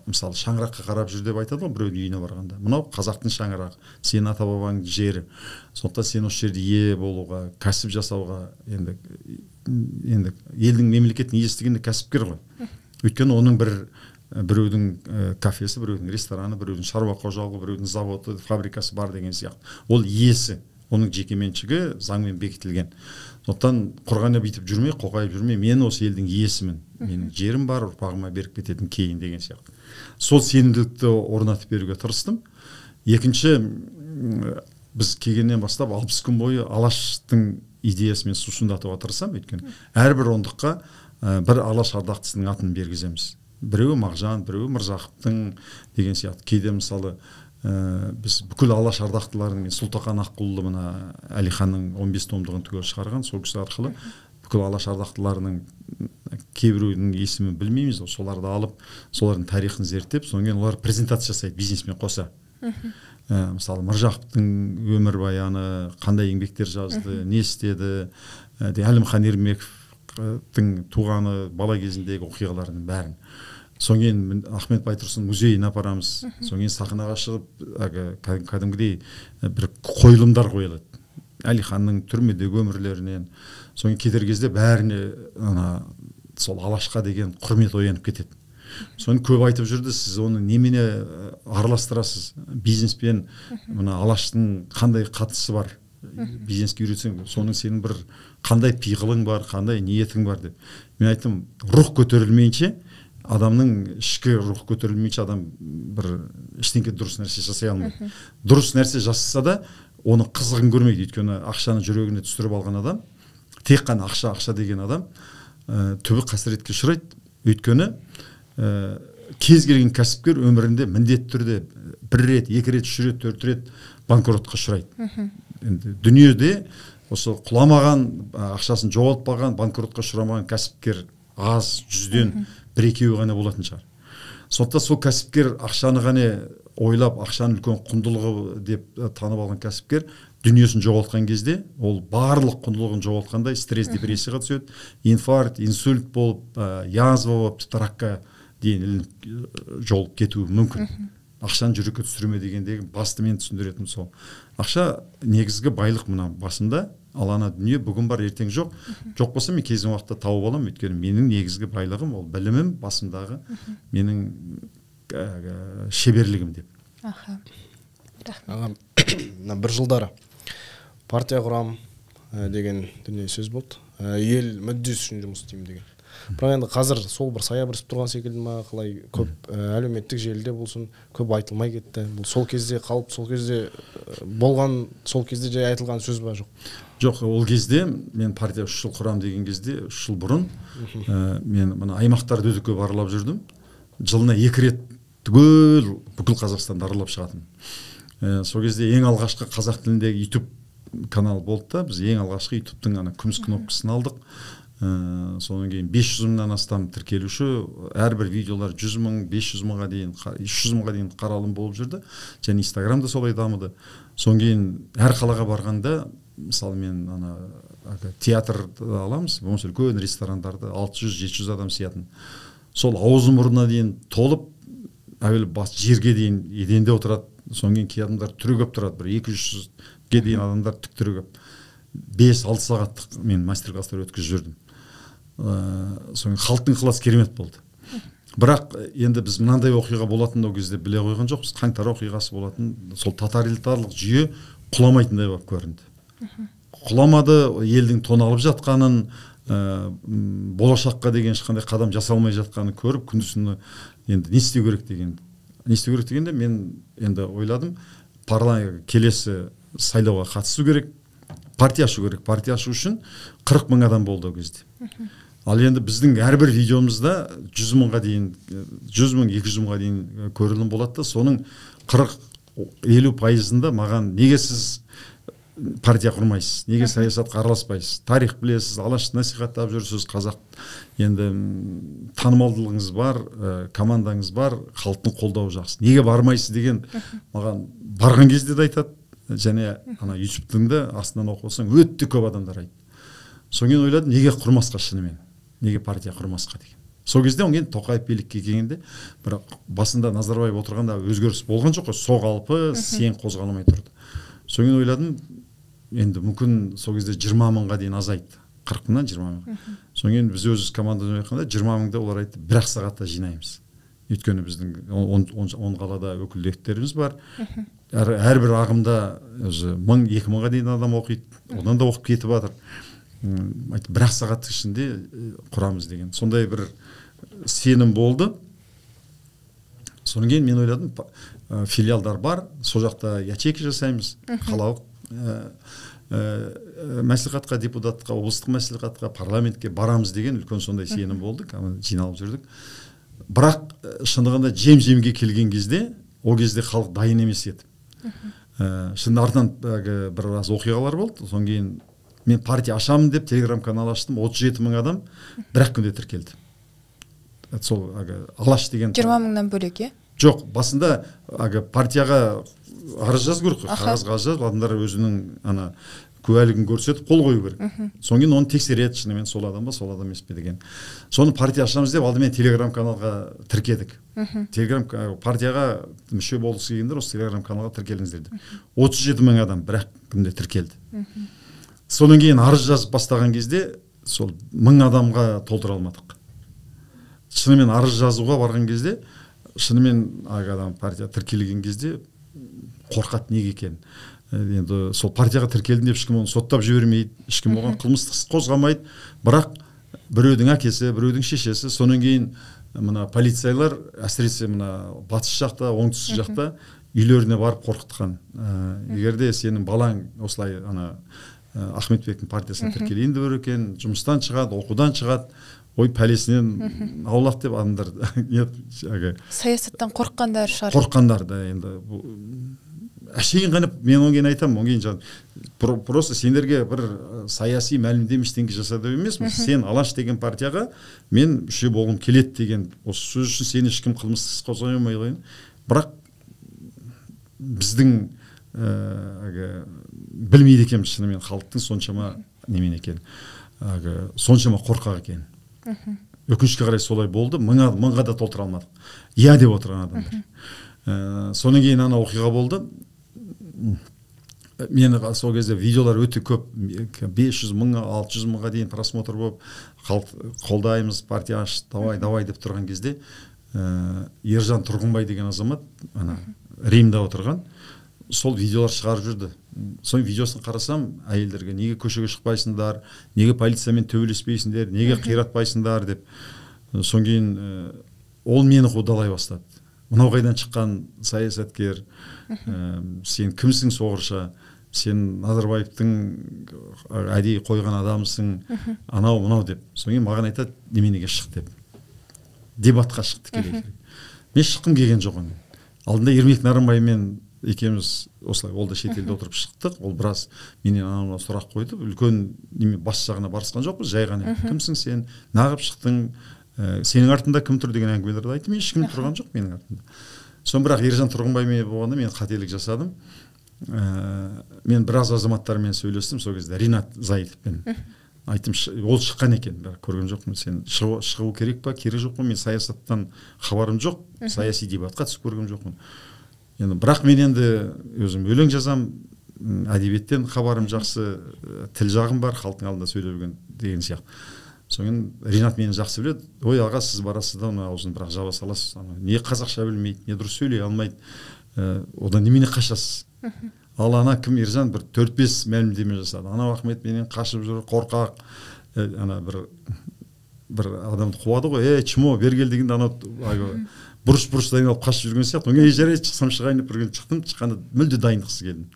мысалы шаңыраққа қарап жүр деп айтады ғой біреудің үйіне барғанда. Мынау қазақтың шаңырағы, сен ата бабаңның жері. Сондықтан сен осы жерде ие болуға, кәсіп жасауға, енді елдің мемлекеттің иесі дегенде кәсіпкер ғой. Өйткені оның біреудің кафесі, біреудің рестораны, біреудің шаруа қожалығы, біреудің заводы, фабрикасы бар деген сияқты. Ол иесі. Оның жеке меншігі заңмен бекітілген. Сондықтан құрғаны бүйтіп жүрмей, қоқайып жүрмей, мен осы елдің иесімін. Менің жерім бар, ұрпағыма беріп кететін кейін деген сияқты. Сол сенімділікті орнатып беруге тырыстым. Екінші, біз келгеннен бастап 60 күн бойы Алаштың идеясымен сусындатуға тырысамын. Өйткені әрбір ондыққа бір Алаш ардақтысының атын бергіземіз. Біреуі Мағжан, біреуі Мырзақыптың деген сияқты. Кейде мысалы біз бүкіл Алаш ардақтыларының, Сұлтақан Аққұлы мына Әлиханның 15 томдығын түгел шығарған, сол кісі арқылы бүкіл Алаш ардақтыларының кейбіреудің есімін білмейміз, соларды алып, солардың тарихын зерттеп, содан кейін олар презентация жасайды бизнесмен қоса. Мысалы Мырзақыптың өмірбаяны, қандай еңбектер жазды, не істеді, Әлімхан Ермековтың туғаны, бала кезіндегі оқиғаларының бәрін. Содан кейін Ахмет Байтұрсын музейіне апарамыз. Содан кейін сахнаға шығып, кәдімгідей бір қойылымдар қойылады. Әлиханның түрмедегі өмірлерінен. Содан кейін кетер кезде бәріне сол Алашқа деген құрмет оянып кетеді. Соны көп айтып жүрді, сіз оны немене араластырасыз? Бизнеспен мына Алаштың қандай қатысы бар? Бизнеске үйретсең, соның сенің бір қандай пиғылың бар, қандай ниетің бар деп. Мен айттым, рух көтерілмейінше, адамның ішкі рух көтерілмейінше адам бір ештеңке дұрыс нәрсе жасай алмайды. Дұрыс нәрсе жасаса да, оны қызығын көрмейді. Өйткені ақшаны жүрегіне түсіріп алған адам, тек қана ақша деген адам түбі қасіретке ұшырайды. Өйткені кез келген кәсіпкер өмірінде міндетті түрде 1 рет, 2 рет, 3 рет, 4 рет банкротқа ұшырайды. Дүниеде осы құламаған, ақшасын жоғалтпаған, банкротқа ұшырамаған кәсіпкер аз, 100-ден 1-2 ғана болатын шығар. Сондықтан сол кәсіпкер ақшаны ғана ойлап, ақшаның үлкен құндылығы деп танып алған кәсіпкер дүниесін жоғалтқан кезде, ол барлық құндылығын жоғалтқандай стресс, депрессияға түседі, инфаркт, инсульт болып, язва болып, тіпті ракқа дейін жолып кетуі мүмкін. Ақшаны жүрекке түсірме дегендегі басты мен түсіндіретін сол. Ақша негізгі байлық мына басында, ал ана дүние бүгін бар, ертең жоқ. Жоқ болса мен кезін уақытта тауып аламын, өйткені менің негізгі байлығым ол білімім, басымдағы менің шеберлігім деп. Бір жылдары партия құрам деген дүние сөз болды. Ел мүддесі үшін жұмыс істеймін деген. Бірақ енді қазір сол бір саябырсып тұрған секілді ма, қалай көп әлеуметтік желіде болсын, көп айтылмай кетті. Бұл сол кезде қалып, сол кезде болған, сол кезде жай айтылған сөз ба жоқ? Жоқ, ол кезде мен партия 3 жыл құрам деген кезде 3 жыл бұрын мен мына аймақтарды өте көп аралап жүрдім. Жылына 2 рет түгел бүкіл Қазақстанды аралап шығатын. Сол кезде ең алғашқы қазақ тіліндегі YouTube канал болды да, біз ең алғашқы YouTube'тың ана күміс кнопкасын алдық. Содан кейін 500 мыңнан астам тіркелуші, әрбір видеолар 100 мың, 500 мыңға дейін, 300 мыңға дейін қаралым болып жүрді. Және Инстаграмда солай дамыды. Содан кейін әр қалаға барғанда, мысалы мен театрды аламыз, болмаса үлкен ресторандарды 600-700 адам сиятын. Сол аузы мұрнына дейін толып, әуелі бас жерге дейін еденде отырады. Содан кейін кей адамдар түрегеп тұрады, бір 200-300-ге дейін адамдар тік түрегеп. 5-6 сағаттық мен мастер-класстар өткізіп жүрдім. Соң халықтың ықыласы керемет болды. Бірақ енді біз мынандай оқиға болатын ол кезде біле қойған жоқпыз. Қаңтар оқиғасы болатын, сол тоталитарлық жүйе құламайтындай болып көрінді. Құламады, елдің тоналып жатқанын, болашаққа деген ешқандай қадам жасалмай жатқанын көріп, күндізін енді не істеу керек дегенде мен енді ойладым, келесі сайлауға қатысу керек, партия ашу керек. Партия ашу үшін 40 мың адам болды ол кезде. Ал енді біздің әрбір видеомызда 100 мыңға дейін, 100 мың, 200 мыңға дейін көрілім болады да, соның 40-50%-ында маған неге сіз партия құрмайсыз, неге саясатқа араласпайсыз, тарих білесіз, алашты насихаттап жүрсіз, қазақ енді танымалдылығыңыз бар, командаңыз бар, халықтың қолдауы жақсы, неге бармайсыз деген маған барған кезде де айтады. Және YouTube-тың да астынан оқып отырсаң өте көп адамдар айтты. Соң мен ойладым, неге құрмасқа шынымен, неге партия құрмасқа деген. Сол кезде оң енді Тоқаев билікке келгенде, бірақ басында Назарбаев отырғанда өзгеріс болған жоқ қой, соғалпы сен қозғалмай тұрды. Соң мен ойладым, енді мүмкін сол кезде 20 мыңға дейін азайтты, 40 мыңнан 20 мыңға. Соң енді біз өз командадан айтқанда 20 мыңда олар айтты, 1 сағатта жинаймыз. Өйткені біздің 10 қалада өкілдіктеріміз бар. Әрбір ағымда 1000-2000 мыңға дейін адам оқиды, одан да оқып кетіп жатыр. 1 сағат ішінде құрамыз деген. Сондай бір сенім болды. Содан кейін мен ойладым, филиалдар бар, сол жақта ячейка жасаймыз, қалалық мәслихатқа, депутатқа, облыстық мәслихатқа, парламентке барамыз деген үлкен сондай сенім болды, жиналып жүрдік. Бірақ шындығында жем-жемге келген кезде, ол кезде халық дайын емес еді. Шынды артынан біраз оқиғалар болды. Содан кейін мен партия ашамын деп телеграм-канал аштым, 37 мың адам бір-ақ күнде тіркелді. Сол Алаш деген 20 мыңнан бөлек, е? Жоқ, басында партияға арыз жазу керек, қағазға жазып, адамдар өзінің куәлігін көрсетіп қол қою керек. Содан кейін оны тексереді, шынымен сол адам ба, сол адам емес пе деген. Соны партия ашамыз деп алдымен телеграм-каналға тіркедік. Партияға мүше болғысы келгендер осы телеграм-каналға тіркеліңіздер деп. 37 мың адам бір-ақ күнде тіркелді. Содан кейін арыз жазып бастаған кезде сол 1000 адамға толтыра алмадық. Шынымен арыз жазуға барған кезде, шынымен адам партия тіркелген кезде қорқады неге екен. Енді сол партияға тіркелдім деп ешкім оны соттап жібермейді, ешкім оған қылмыстық іс қозғамайды. Бірақ біреудің әкесі, біреудің шешесі, сонан кейін мына полицейлар, әсіресе мына батыс жақта, оңтүстік жақта үйлеріне барып қорқытқан. Егерде сенің балаң осылай Ахметбектің партиясына тіркелейін деп екен, жұмыстан шығады, оқудан шығады, ой пәлесінен аулақ деп адамдар саясаттан қорыққандар шығар. Қорыққандар да енді әшейін ғанып, мен оңген айтам, оңген просто сендерге бір саяси мәлімдеме ештеңе жасады емес, сен Алаш деген партияға мен мүше болғым келеді деген осы сөз үшін сені ешкім қылмыстық іс қозғай алмайды. Бірақ біздің білмейді екенбіз шынымен халықтың соншама немен екен, соншама қорқақ екен. Өкінішке қарай солай болды, мыңға да толтыра алмадық. Иә деп отырған адамдар. Содан кейін оқиға болды. Мен сол кезде видеолар өте көп, 500 мың, 600 мыңға дейін просмотр болып, қолдаймыз, партия аш, давай деп тұрған кезде, Ержан Тұрғынбай деген азамат, Римде отырған, сол видеолар шығарып жүрді. Соң видеосын қарасам, әйелдерге неге көшеге шықпайсыңдар, неге полициямен төбелеспейсіңдер, неге қиратпайсыңдар деп. Соң кейін ол мені қудалай бастады. Мынау қайдан шыққан саясаткер, сен кімсің соғырша, сен Назарбаевтың әдейі қойған адамсың, анау деп. Соң кейін маған айтады, неменеге шық деп. Дебатқа шықты келеді. Мен шыққым келген жоқ. Алдында Ермек Нарынбаймен екеуміз осылай ол да шетелде отырып шықтық, ол біраз менен анау сұрақ қойды, үлкен неме бас жағына барысқан жоқпыз, жай ғана кімсің сен, нағып шықтың, сенің артында кім тұр деген әңгімелерді айтты. Мен ешкім тұрған жоқ менің артымда. Сон бірақ Ержан Тұрғынбаймен болғанда мен қателік жасадым. Мен біраз азаматтармен сөйлестім сол кезде, Ринат Заитовпен. Айттым, ол шыққан екен, көрген жоқпын, сен шығу керек па, керек жоқ па, мен саясаттан хабарым жоқ, саяси дебатқа түсіп көрген жоқпын. Енді бірақ мен енді өзім өлең жазам, әдебиеттен хабарым жақсы, тіл жағым бар, халықтың алдында сөйлеген деген сияқты. Соңын Ринат мені жақсы біледі. Ой, аға, сіз барасыз да, оны аузын бірақ жаба саласыз. Не қазақша білмейді, не дұрыс сөйлей алмайды. Одан немене қашасыз? Ал ана кім Ержан бір 4-5 мәлімдеме жасады. Ана Ахмет менен қашып жүр, қорқақ. Ана бір адамды қуады ғой. Чмо, бергел дегенде ана бұрыш дайындалып қашып жүрген сияқты. Оңай жарайды, шықсам шығайын деп шықтым, шыққанда мүлде дайындықсыз келдім.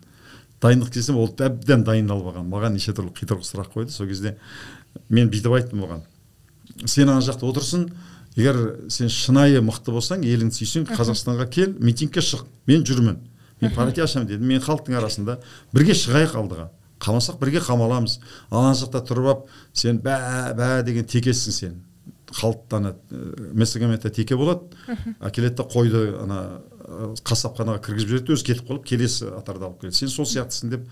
Дайындық келсем, ол әбден дайындалып алған. Маған неше түрлі қитұрқы сұрақ қойды. Сол кезде мен бүйтіп айттым оған. Сен ана жақта отырсын, егер сен шынайы мықты болсаң, еліңді сүйсең, Қазақстанға кел, митингке шық. Мен жүрмін. Мен партия ашамын дедім. Мен халықтың арасында бірге шығайық алдыға. Қамасақ бірге қамаламыз. Ана жақта тұрып алып, сен бә деген текессің сен. Халықтан Мессагаметта теке болады. Әкеледі қойды ана қасапханаға кіргізіп жібереді, өзі кетіп қалып, келесі атарды алып келеді. Сен сол сияқтысың деп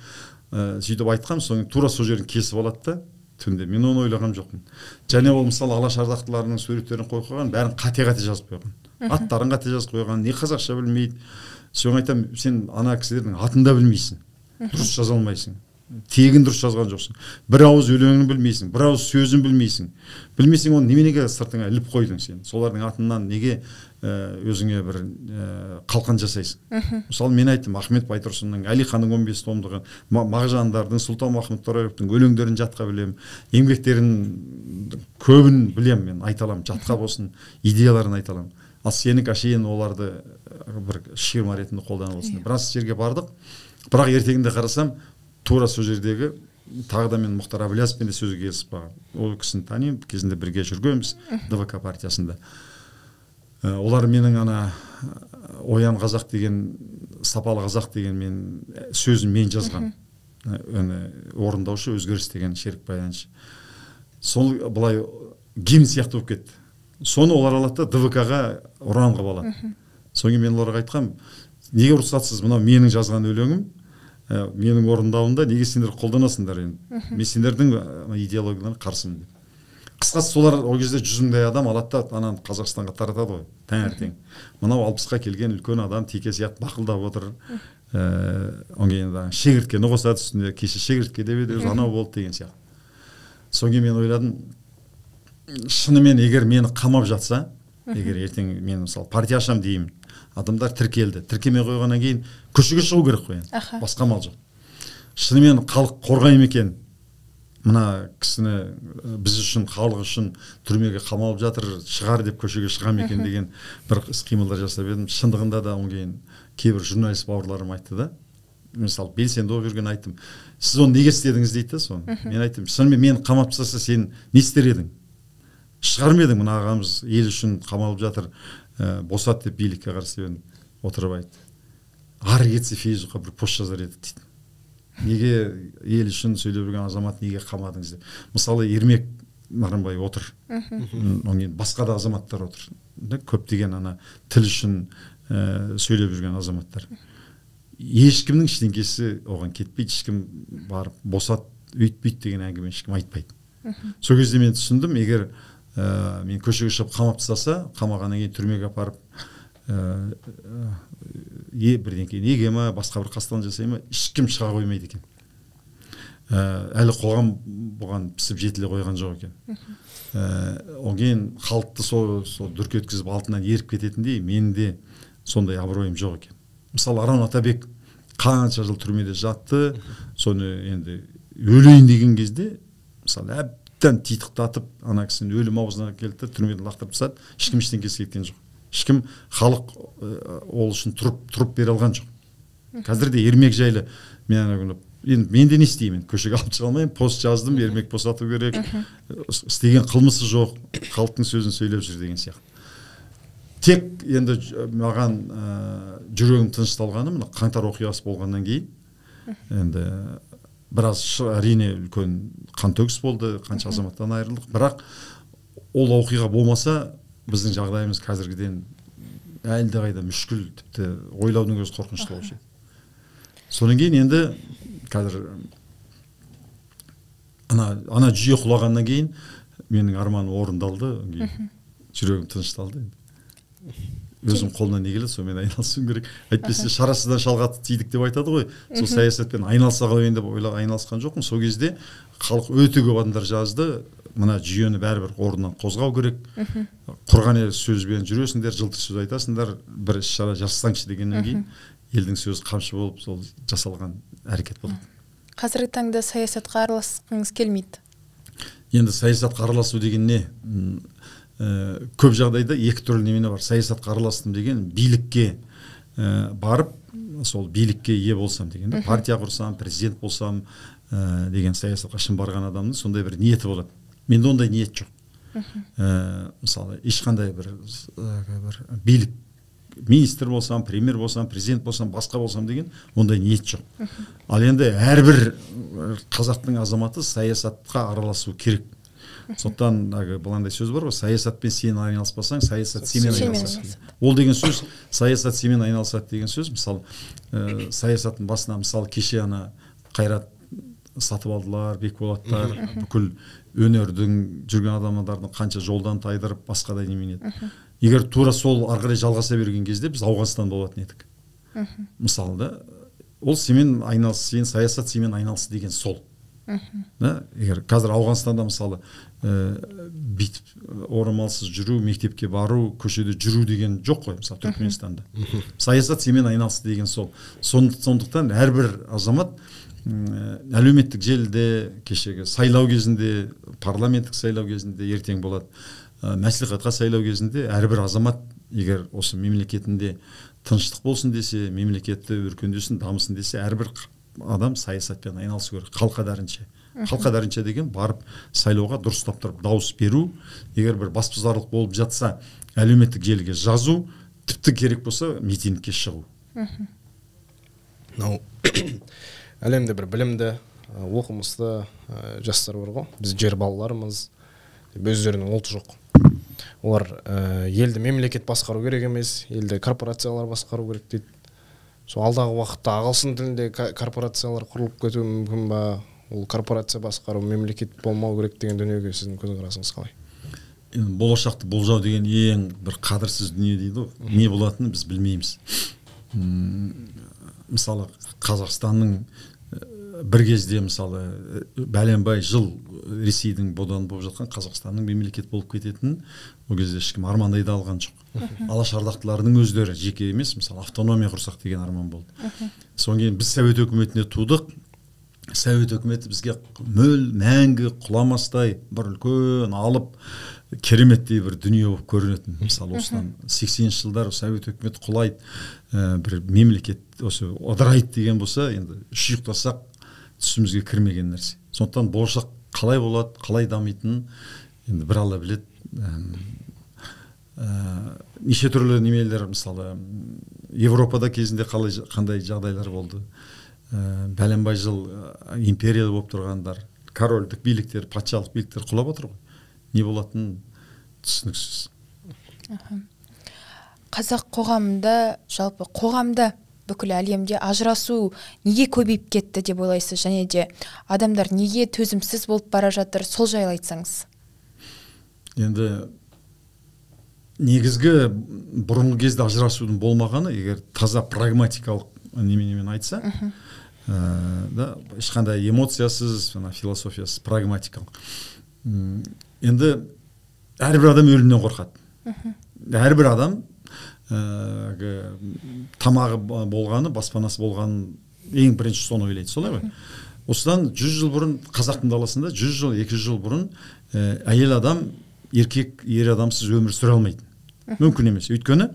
сөйтіп айтқам, соң тура сол жерін кесіп алады да. Түнде мен оны ойлаған жоқпын. Және ол мысалы Алаш ардақтыларының суреттерін қойып қойған, бәрін қате-қате жазып қойған. Аттарын қате жазып қойған, не қазақша білмейді. Соң айтам, сен ана кісілердің атын да білмейсің. Дұрыс жаза алмайсың. Тегін дұрыс жазған жоқсың. Бір ауыз өлеңін білмейсің, бір ауыз сөзін білмейсің. Білмесең оны неменеге сыртыңа іліп қойдың сен? Солардың атынан неге өзіңе бір қалқан жасайсың? Мысалы мен айттым, Ахмет Байтұрсынның, Әлиханның 15 томдығы, Мағжандардың, Сұлтанмахмұт Торайұлының өлеңдерін жатқа білем, еңбектерін көбін білем, мен айта аламын, жатқа болсын, идеяларын айта аламын. Ал сенің әшейін оларды бір ширма ретінде қолданып olsun. Біраз жерге бардық, бірақ ертеңінде қарасам, тура сол жердегі тағы да мен Мұхтар Әбіләзовпен де сөзге келісіп қалған. Ол кісіні танимын, кезінде бірге жүргенбіз ДВК партиясында. Олар менің ана Оян қазақ деген, сапалы қазақ деген мен сөзін мен жазған. Орындаушы өзгеріс деген Шерікбай әнші. Сол былай гимн сияқты болып кетті. Соны олар алады да ДВК-ға ұранға балады. Соңы мен оларға айтқам, неге рұқсатсыз мынау менің жазған өлеңім, менің орындауымда неге сендер қолданасыңдар енді? Мен сендердің идеологияларына қарсымын деп. Қысқасы солар ол кезде 100 мыңдай адам алады да ананы Қазақстанға таратады ғой, таңертең. Мынау 60-қа келген үлкен адам теке сияқты бақылдап отыр. Оңгейінде шегірткені қосады үстінде, кеше шегіртке деп еді, анау болды деген сияқты. Соңғы мен ойладым, шынымен егер мені қамап жатса, егер ертең мен мысалы партия ашам деймін, адамдар тіркелді, тіркемей қойғаннан кейін көшеге шығу керек қой, басқа мал жоқ. Шынымен халық қорғаймын екен, мына кісіні біз үшін, халық үшін түрмеге қамалып жатыр, шығар деп көшеге шығам екен деген бір іс-қимылдар жасап едім. Шындығында да оң кейін кейбір журналист бауырларым айтты да, мысалы белсенді болып жүрген айттым, сіз оны неге істедіңіз дейді соны. Мен айттым, шынымен мені қамап тастаса сен не істер едің? Шығармы едің, мына ағамыз ел үшін қамалып жатыр, босат деп билікке қарсы отырып айтты. Ары кетсе Фейсбукқа бір пост жазар еді дейді. Неге ел үшін сөйлеп жүрген азамат неге қамадыңыз деп. Мысалы Ермек Нарынбай отыр, басқа да азаматтар отыр. Көптеген ана тіл үшін сөйлеп жүрген азаматтар. Ешкімнің ештеңкесі оған кетпейді, ешкім барып босат өйтпейді деген әңгіме ешкім айтпайды. Сол кезде мен түсіндім, егер мен көшеге шығып қамап тастаса, қамағаннан кейін түрмеге апарып бірден кейін неге ма, басқа бір қастан жасай ма, ешкім шыға қоймайды екен. Әлі қоғам бұған пісіп жетіле қойған жоқ екен. Одан кейін халықты сол дүркеткізіп алтынан еріп кететіндей менде сондай абыройым жоқ екен. Мысалы Арон Атабек қанша жыл түрмеде жатты, соны енді өлейін деген кезде мысалы әбден титықтатып ана кісіні өлім аузына келді, түрмеден лақтырып тастады, ешкім ештеңкесі кеткен жоқ. Ешкім халық ол үшін тұрып бере алған жоқ. Қазір де Ермек жайлы мен де не істеймін, көшеге алып шыға алмаймын, пост жаздым, Ермек босату керек, істеген қылмысы жоқ, халықтың сөзін сөйлеп жүр деген сияқты. тек енді маған жүрегім тынышталғаны мына қаңтар оқиғасы болғаннан кейін. Енді біраз әрине үлкен қантөгіс болды, қанша азаматтан айырылдық, бірақ ол оқиға болмаса біздің жағдайымыз қазіргіден әлдеқайда мүшкіл, тіпті ойлаудың өзі қорқынышты болушы еді. Содан кейін енді қазір ана жүйе құлағаннан кейін менің арманым орындалды, жүрегім тынышталды. Өзім қолынан не келеді, сонымен айналысуым керек. Әйтпесе шарасыздан шалға тидік деп айтады ғой. Сол саясатпен айналыса қалайын деп ойлап айналысқан жоқпын. Сол кезде халық өте көп адамдар жазды, мына жүйені бәрібір орнынан қозғау керек. Құрған сөзбен жүресіңдер, жылтыр сөз айтасыңдар, бір іс-шара жасасаңшы дегеннен кейін елдің сөзі қамшы болып сол жасалған әрекет болды. Қазіргі таңда саясатқа араласқыңыз келмейді? Енді саясатқа араласу деген не? Көп жағдайда екі түрлі немене бар. Саясатқа араластым деген билікке барып, сол билікке ие болсам деген, партия құрсам, президент болсам деген саясатқа шын барған адамның сондай бір ниеті болады. Менде ондай ниет жоқ. Мысалы, ешқандай бір билік, министр болсам, премьер болсам, президент болсам, басқа болсам деген ондай ниет жоқ. Ал енді әрбір қазақтың азаматы саясатқа араласу керек. Сондықтан быландай сөз бар ғой, саясатпен сен айналыспасаң, саясат семен айналысады. Ол деген сөз, саясат семен айналысады деген сөз, мысалы, саясаттың басына, мысалы, кеше ана Қайрат Сатыбалдылар, Бекболаттар, бүкіл өнердің жүрген адамдардың қанша жолдан тайдырып, басқадай немен еді. Егер тура сол арқылы жалғаса берген кезде біз Ауғанстан болатын едік. Мысалы да, ол семен айналысы, сен саясат семен айналысы деген сол. Егер қазір Ауғанстанда мысалы бүйтіп орамалсыз жүру, мектепке бару, көшеде жүру деген жоқ қой, мысалы Түркменстанда. Саясат семен айналысы деген сол. Сондықтан әрбір азамат әлеуметтік желіде, кешегі сайлау кезінде, парламенттік сайлау кезінде, ертең болады мәслихатқа сайлау кезінде, әрбір азамат егер осы мемлекетінде тыныштық болсын десе, мемлекетті өркендесін, дамысын десе, әрбір адам саясатпен айналысу керек, қалқадарынша. Қалқадарынша деген барып сайлауға дұрыстап тұрып дауыс беру, егер бір басбұзарлық болып жатса, әлеуметтік желіге жазу, тіпті керек болса митингке шығу. Әлемде бір білімді, оқымысты жастар бар ғой. Біз жер балаларымыз, өздерінің ұлты жоқ. Олар елді мемлекет басқару керек емес, елді корпорациялар басқару керек дейді. Сол алдағы уақытта ағылшын тілінде корпорациялар құрылып кетуі мүмкін ба? Ол корпорация басқару, мемлекет болмау керек деген дүниеге сіздің көзқарасыңыз қалай? Болашақты болжау деген ең бір қадірсіз дүние дейді ғой. Не болатынын біз білмейміз. Мысалы, Қазақстанның бір кезде мысалы бәленбай жыл Ресейдің бодан болып жатқан Қазақстанның мемлекет болып кететінін ол кезде ешкім армандай да алған жоқ. Алаш ардақтыларының өздері жеке емес, мысалы автономия құрсақ деген арман болды. Содан кейін біз Совет өкіметіне тудық. Совет өкіметі бізге мәңгі құламастай бір үлкен алып кереметтей бір дүние болып көрінетін. Мысалы осыдан 80-ші жылдар Совет өкіметі құлайды, бір мемлекет осы ыдырайды деген болса, енді ұйықтасақ түсімізге кірмеген нәрсе. Сондықтан болашақ қалай болады, қалай дамитынын енді бір Алла біледі. Неше түрлі немелер, мысалы Европада кезінде қандай жағдайлар болды. Бәленбай жыл империя болып тұрғандар, корольдік биліктер, патшалық биліктер құлап отыр ғой. Не болатынын түсініксіз. Қазақ қоғамында, жалпы қоғамда бүкіл әлемде ажырасу неге көбейіп кетті деп ойлайсыз, және де адамдар неге төзімсіз болып бара жатыр, сол жайлы айтсаңыз? Енді негізгі бұрынғы кезде ажырасудың болмағаны, егер таза прагматикалық немен айтса, ешқандай эмоциясыз, философиясыз, прагматикалық. Енді әрбір адам өлімнен қорқады. Әрбір адам тамағы болғаны, баспанасы болғаны ең бірінші соны ойлайды, солай ғой. Осыдан 100 жыл бұрын қазақтың даласында 100 жыл, 200 жыл бұрын әйел адам, еркек, ер адамсыз өмір сүре алмайды. Мүмкін емес. Өйткені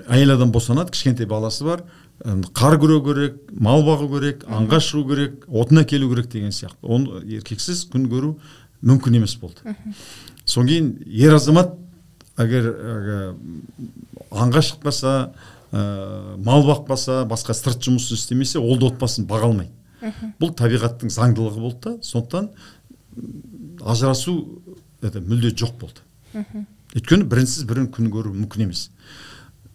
әйел адам босанады, кішкентай баласы бар, қар көру керек, мал бағу керек, аңға шығу керек, отын әкелу керек деген сияқты. Оны еркексіз күн көру мүмкін емес болды. Содан кейін ер азамат егер аңға шықпаса, мал бақпаса, басқа сырт жұмыс істемесе, ол да отбасын баға алмайды. Бұл табиғаттың заңдылығы болды да, сондықтан ажырасу мүлде жоқ болды. Өйткені бірінсіз бірін күн көру мүмкін емес.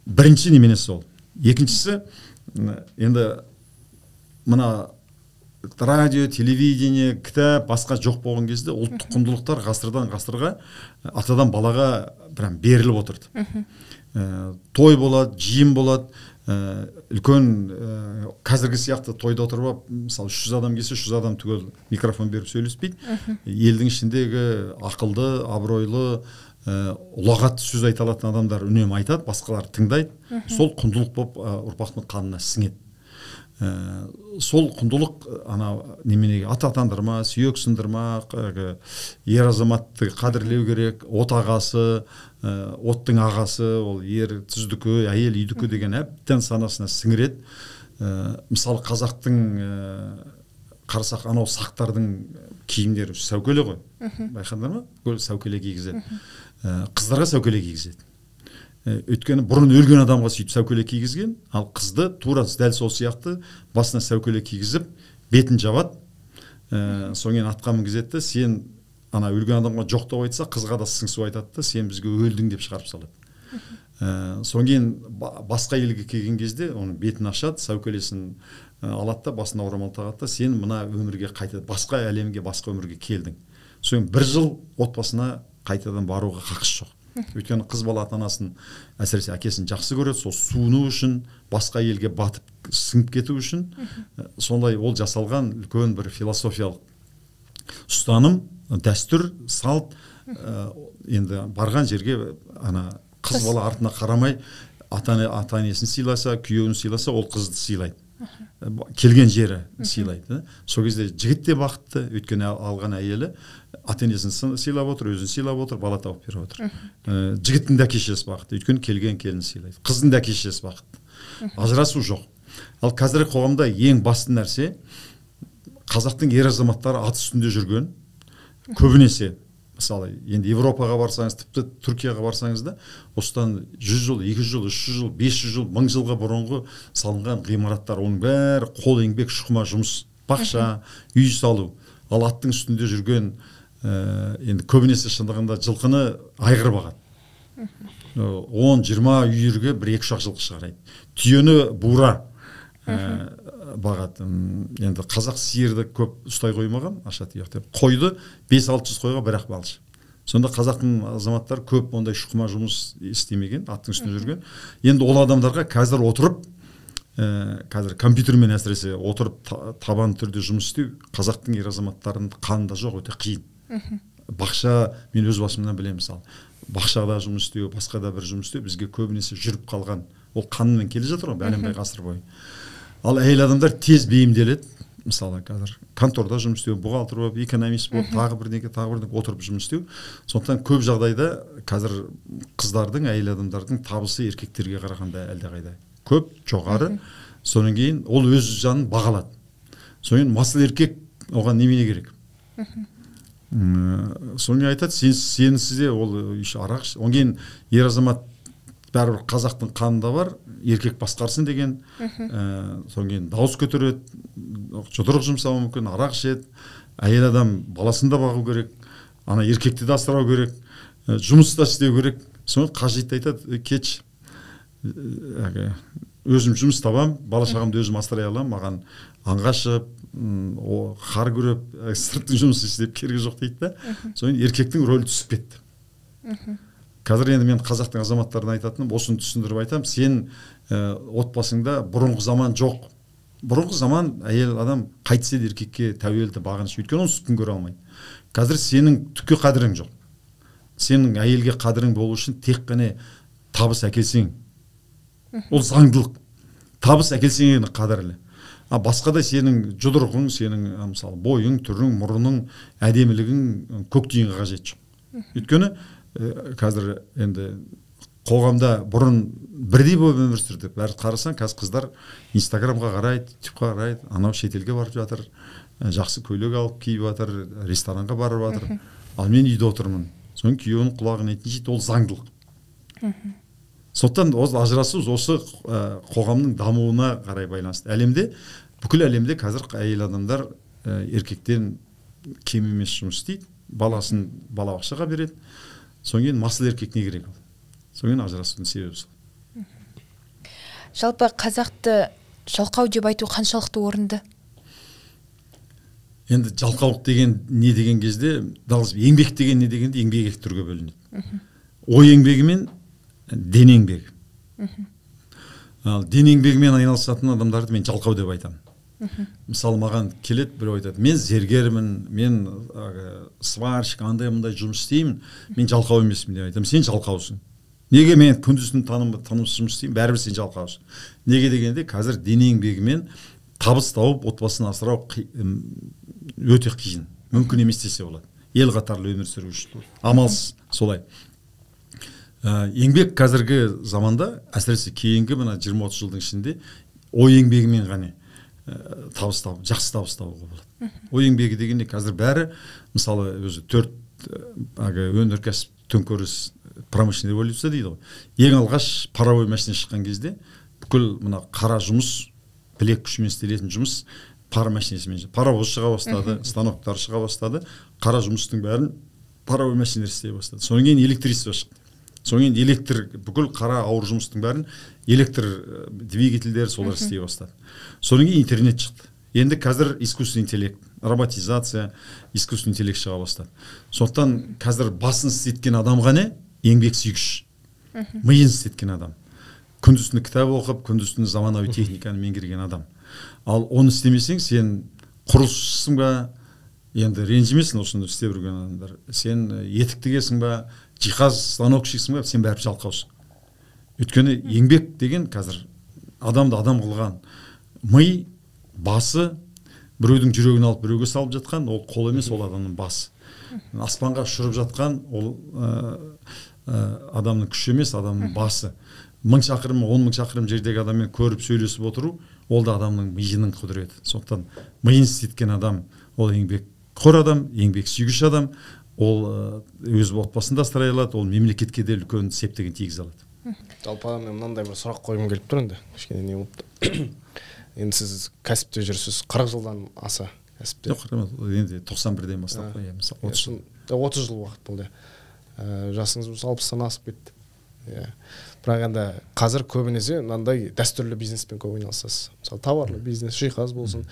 Бірінші неменесі ол. Екіншісі, енді мына радио, телевидение, кітап, басқа жоқ болған кезде ұлттық құндылықтар ғасырдан ғасырға атадан балаға беріліп отырды. Той болады, жиын болады, үлкен қазіргі сияқты тойда отырып, мысалы 300 адам келсе, 300 адам түгел микрофон беріп сөйлеспейді. Елдің ішіндегі ақылды, абыройлы, ұлағатты сөз айта алатын адамдар үнемі айтады, басқалар тыңдайды. Сол құндылық болып ұрпақтың қанына сіңеді. Сол құндылық неменеге ататандырма, сүйек сындырма, ер азаматты қадірлеу керек, от ағасы, оттың ағасы, ол ер түздікі, әйел үйдікі деген әбден санасына сіңіреді. Мысалы қазақтың қарасақ, анау сақтардың киімдері сәукеле ғой, байқандар ма? Сәукеле кигізеді. Қыздарға сәукеле кигізеді. Өйткені бұрын өлген адамға сөйтіп сәукеле кигізген, ал қызды тура дәл сол сияқты басына сәукеле кигізіп, бетін жабады, соңын атқа мінгізеді, сен ана өлген адамға жоқ деп айтса, қызға да сыңсу айтады, сен бізге өлдің деп шығарып салады. Соңын басқа елге келген кезде оның бетін ашады, сәукелесін алады да, басына орамал тағады, сен мына өмірге қайтады, басқа әлемге, басқа өмірге келдің. Соңын 1 жыл отбасына қайтадан баруға қақысы жоқ. Өйткені қыз бала ата-анасын, әсіресе әкесін жақсы көреді, сол суыну үшін, басқа елге батып сіңіп кету үшін, сондай ол жасалған үлкен бір философиялық ұстаным, дәстүр, салт, енді барған жерге қыз бала артына қарамай, ата-енесін сыйласа, күйеуін сыйласа, ол қызды сыйлайды. Келген жері сыйлайды. Сол кезде жігіт те бақытты, өйткені алған әйелі ата-енесін сыйлап отыр, өзін сыйлап отыр, бала тауып беріп отыр. Жігіттің де әке-шешесі бақытты, өйткені келген келін сыйлайды. Қыздың да әке-шешесі бақытты. Ажырасу жоқ. Ал қазіргі қоғамда ең басты нәрсе, қазақтың ер азаматтары ат үстінде жүрген, көбінесе, мысалы, енді Европаға барсаңыз, тіпті Түркияға барсаңыз да, осыдан 100 жыл, 200 жыл, 300 жыл, 500 жыл, 1000 жылға бұрынғы салынған ғимараттар, оның бәрі қол еңбек, шұқыма жұмыс, бақша, үй салу. Ал аттың үстінде жүрген, енді көбінесе шындығында жылқыны айғыр бағады. 10-20 үйірге 1-2 жылқы шығарайды. Түйені бура бағады. Енді қазақ сиырды көп ұстай қоймаған, ашатияқ деп. Қойды 500-600 қойға бір-ақ балшы. Сонда қазақтың азаматтар көп ондай шұқыма жұмыс істемеген, аттың үстінде жүрген. Енді ол адамдарға қазір отырып, қазір компьютермен әсіресе отырып табан түрде жұмыс істеу қазақтың ер азаматтарының қанында жоқ, өте қиын. Бақша, мен өз басымнан білемін, мысалы. Бақшада жұмыс істеу, басқа да бір жұмыс істеу бізге көбінесе жүріп қалған. Ол қанымен келе жатыр ғой, бәлембай ғасыр бойы. Ал әйел адамдар тез бейімделеді. Мысалы, қазір конторда жұмыс істеу, бухгалтер болып, экономист болып, тағы бірдеңке отырып жұмыс істеу. Сондықтан көп жағдайда қазір қыздардың, әйел адамдардың табысы еркектерге қарағанда әлдеқайда көп, жоғары. Содан кейін ол өз жанын бағалады. Содан кейін масыл еркек оған немене керек? Содан кейін айтады, сенсізде ол арақ. Одан кейін ер азамат бәрібір қазақтың қанында бар, еркек басқарсын деген, содан кейін дауыс көтереді, жұдырық жұмсауы мүмкін, арақ ішеді, әйел адам баласын да бағу керек, ана еркекті де асырау керек, жұмыс та істеу керек. Соны қажетті айтады, кетші, өзім жұмыс табам, бала шағамды өзім асырай алам, маған аңға шығып, қар көріп, сырттың жұмыс істеп керегі жоқ дейді да. Содан еркектің рөлі түсіп кетті. Қазір енді мен қазақтың азаматтарына айтатыным, осыны түсіндіріп айтам, сен отбасыңда бұрынғы заман жоқ. Бұрынғы заман әйел адам қайтсе де еркекке тәуелді бағыныш, өйткені оны сүтін көре алмайды. Қазір сенің түкке қадірің жоқ. Сенің әйелге қадірің болу үшін тек қана табыс әкелсең, ол заңдылық. Табыс әкелсең қадірлі. Басқада сенің жұдырығың, сенің мысалы бойың, түрің, мұрының, әдемілігің көк тиынға қажет жоқ. Өйткені қазір енді қоғамда бұрын бірдей болып өмір сүрді. Бәрі қарасаң, қазір қыздар Инстаграмға қарайды, ютубқа қарайды, анау шетелге барып жатыр, жақсы көйлек алып киіп жатыр, ресторанға барып жатыр. Ал мен үйде отырмын. Соң күйеуінің құлағын етін жейді, ол заңдылық. сондықтан ажырасу осы қоғамның дамуына қарай байланысты. Әлемде, бүкіл әлемде қазір әйел адамдар еркектен кем емес жұмыс істейді, баласын балабақшаға береді. Содан кейін масыл еркек не керек ол? Содан кейін ажырасудың себебі сол. Жалпы қазақты жалқау деп айту қаншалықты орынды? Енді жалқаулық деген не деген кезде, дағыз еңбек деген не дегенде еңбек екі түрге бөлінеді. Ой еңбегі мен ден еңбегі. Ал ден еңбегімен айналысатын адамдарды мен жалқау деп айтамын. Мысалы, маған келеді, біреу айтады, мен зергермін, мен сварщик, андай мындай жұмыс істеймін, мен жалқау емеспін деп айтамын. Сен жалқаусың. Неге мен күндізін тынымсыз жұмыс істеймін, бәрібір сен жалқаусың. Неге дегенде, қазір ден еңбегімен табыс тауып отбасын асырау өте қиын, мүмкін емес десе болады. Ел қатарлы өмір сүру үшін. Амалсыз солай. Еңбек қазіргі заманда, әсіресе кейінгі мына 20-30 жылдың ішінде ой еңбегімен ғана табыс тауып, жақсы табыс табуға болады. Ой еңбегі дегенде қазір бәрі, мысалы, өзі 4 өнеркәсіп төңкеріс, промышленный революция дейді ғой. Ең алғаш паровой машина шыққан кезде бүкіл мына қара жұмыс, білек күшімен істелетін жұмыс пара машинасымен, паровоз шыға бастады, станоктар шыға бастады, қара жұмыстың бәрін паровой машиналар істей бастады. Содан кейін электричество шықты. Содан кейін электр, бүкіл қара ауыр жұмыстың бәрін электр двигательдер солар істей бастады. Содан кейін интернет шықты. Енді қазір искусственный интеллект, роботизация, искусственный интеллект шыға бастады. Сондықтан қазір басын істеткен адам ғана еңбек сүйгіш, миын істеткен адам. Күндіз-түні кітап оқып, күндіз-түні заманауи техниканы меңгерген адам. Ал оны істемесең, сен құрылысшысың ба, енді ренжімесің осыны істеп жүрген адамдар. Сен етік тігесің ба, жиһаз станокшисің ба, сен бәрібір жалқаусың. Өйткені еңбек деген қазір адамды адам қылған ми, басы, біреудің жүрегін алып біреуге салып жатқан, ол қол емес, ол адамның басы. Аспанға ұшырып жатқан, ол адамның күші емес, адамның басы. 1000 шақырым, 10 000 шақырым жердегі адаммен көріп сөйлесіп отыру, ол да адамның миының құдіреті. Сондықтан миын істеткен адам, ол еңбек қор адам, еңбек сүйгіш адам, ол өз отбасын да асырай алады, ол мемлекетке де үлкен септігін тигізе алады. Жалпы мен мынандай бір сұрақ қойғым келіп тұр енді. Кішкене не болыпты. Енді сіз кәсіпте жүрсіз 40 жылдан аса кәсіпте. Жоқ, енді 91-ден бастап қой, мысалы 30 жыл уақыт болды. Жасыңыз 60-тан асып кетті. Бірақ енді қазір көбінесе мынандай дәстүрлі бизнеспен көп айналысасыз. Мысалы товарлы бизнес, жиһаз болсын.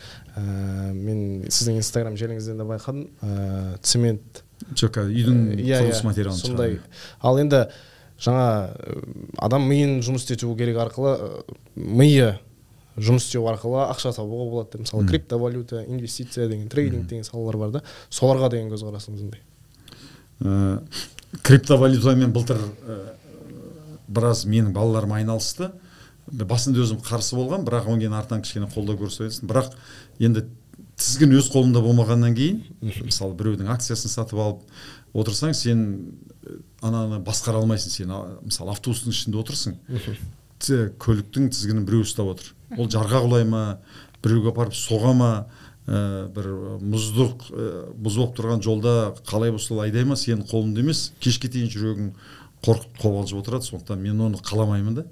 Мен сіздің Instagram желіңізден де байқадым. Цемент. Жоқ, үйдің құрылыс материалын шығару. Ал енді жаңа адам миын жұмыс істету керек арқылы, миы жұмыс істеу арқылы ақша табуға болады. Мысалы криптовалюта, инвестиция деген, трейдинг деген салалар бар да. Соларға деген көзқарасыңыз қандай? Криптовалютамен былтыр біраз менің балаларым айналысты. Басында өзім қарсы болған, бірақ одан кейін артынан кішкене қолдау көрсетесің. Бірақ енді тізгін өз қолында болмағаннан кейін, мысалы біреудің акциясын сатып алып отырсаң, сен ананы басқара алмайсың. Сен мысалы автобустың ішінде отырсың. Көліктің тізгінін біреу ұстап отыр. Ол жарға құлай ма, біреуге апарып соға ма, бір мұз болып тұрған жолда қалай болса айдай ма, сенің қолыңда емес, кешке дейін жүрегің қорқып қобалжып отырады. Сондықтан мен оны қаламаймын да.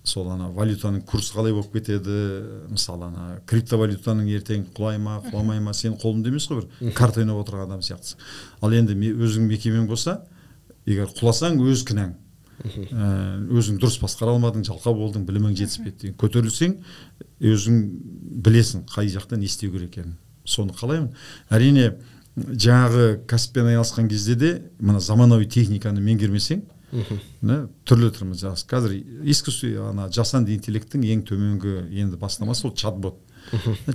Сол ана валютаның курсы қалай болып кетеді, мысалы ана криптовалютаның ертең құлай ма, құламай ма, сенің қолыңда емес қой, бір карта ойнап отырған адам сияқтысың. Ал енді өзің мекемең болса, егер құласаң өз кінәң. Өзің дұрыс басқара алмадың, жалқау болдың, білімің жетіспеді. Көтерілсең, өзің білесің қай жақта не істеу керек екенін. Соны қалаймын. Әрине, жаңағы кәсіппен айналысқан кезде де мына заманауи техниканы меңгермесең, түрлі қазір искусство, жасанды интеллекттің ең төменгі енді бастамасы ол чат-бот.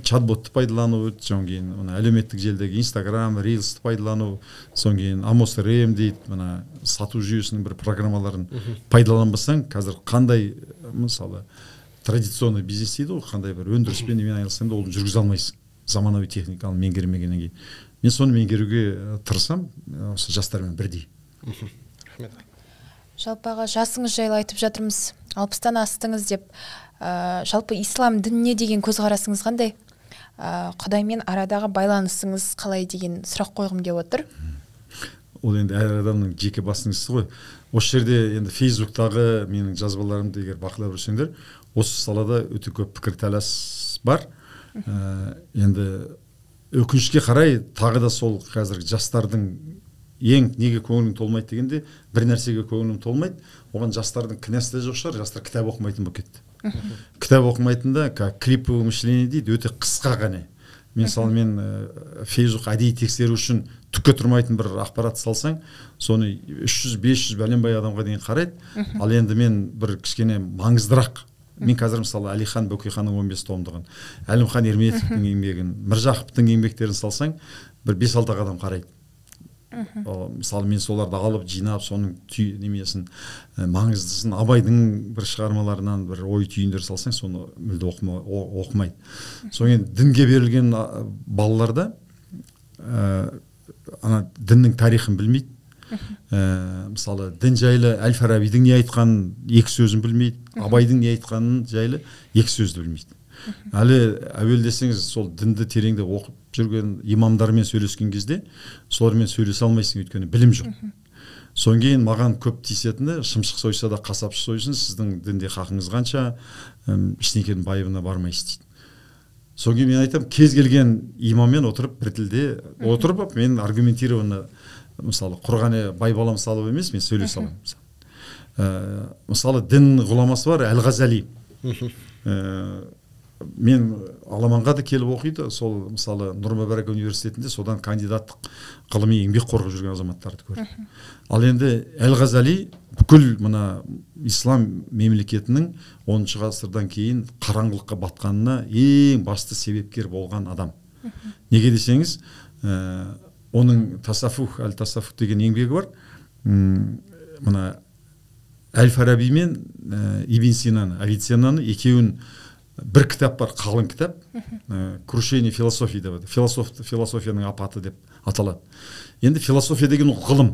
Чат-ботты пайдалану, содан кейін әлеуметтік желідегі Instagram, Reels'ті пайдалану, содан кейін Amos RM дейді, мына сату жүйесінің бір программаларын пайдаланбасаң, қазір қандай, мысалы, традиционный бизнес дейді ғой, қандай бір өндіріспен айналыссаң да оны жүргізе алмайсың, заманауи техниканы меңгермегеннен кейін. Мен соны меңгеруге тырысам, осы жастармен бірдей. Рахмет. Жалпаға жасыңыз жайлы айтып жатырмыз, 60-тан астыңыз деп. Жалпы ислам дініне деген көзқарасыңыз қандай? Құдаймен арадағы байланысыңыз қалай деген сұрақ қойғым деп отыр. ол енді әр адамның жеке басының ісі ғой. Осы жерде енді Фейсбуктағы менің жазбаларымды егер бақылап жүрсеңдер, осы салада өте көп пікірталас бар. Енді өкінішке қарай тағы да сол қазіргі жастардың ең неге көңілің толмайды дегенде, бір нәрсеге көңілім толмайды. Оған жастардың кінәсі де жоқ шығар, жастар кітап оқымайтын болып кетті. Кітап оқымайтында клиповое мышление дейді, өте қысқа ғана. Мен Фейсбук әдейі тексеру үшін түкке тұрмайтын бір ақпарат салсаң, соны 300-500 бәленбай адамға дейін қарайды. Ал енді мен бір кішкене маңыздырақ, мен қазір мысалы Әлихан Бөкейханның 15 томдығын, Әлімхан Ерметовтің еңбегін, Міржақыптың еңбектерін салсаң, бір 5-6 адам қарайды. Мысалы мен соларды алып жинап, соның немесін, маңыздысын, Абайдың бір шығармаларынан бір ой түйіндер салсаң, соны мүлде оқымайды. Соң дінге берілген балаларда діннің тарихын білмейді. Мысалы дін жайлы Әл-Фарабидің не айтқанын екі сөзін білмейді, Абайдың не айтқанын жайлы екі сөзді білмейді. Әлі әуел десеңіз, сол дінді тереңде оқып жүрген имамдармен сөйлескен кезде солармен сөйлесе алмайсың, өйткені білім жоқ. Содан кейін маған көп тиісетіні, шымшық сойса да қасапшы сойсын, сіздің дінде хақыңыз қанша, ештеңенің байыбына бармайсыз дейді. Содан кейін мен айтамын, кез келген имаммен отырып бір тілде отырып, мен аргументированно, мысалы құрғаны бай балам салып емес, мен сөйлесе аламын. Мысалы дін ғұламасы бар, Әл-Ғазали. Мен Аламанға да келіп оқиды, сол мысалы Нұр-Мүбарак университетінде содан кандидаттық ғылыми еңбек қорғап жүрген азаматтарды көрдім. Ал енді Әл-Ғазали бүкіл мына ислам мемлекетінің 10 ғасырдан кейін қараңғылыққа батқанына ең басты себепкер болған адам. Неге десеңіз, оның Тасафух, Әл-Тасафух деген еңбегі бар. Мына Әл-Фараби мен Ибн Синаны, Авиценнаны екеуін бір кітап бар, қалың кітап, крушение философии деп, философияның апаты деп аталады. Енді философия деген ғылым.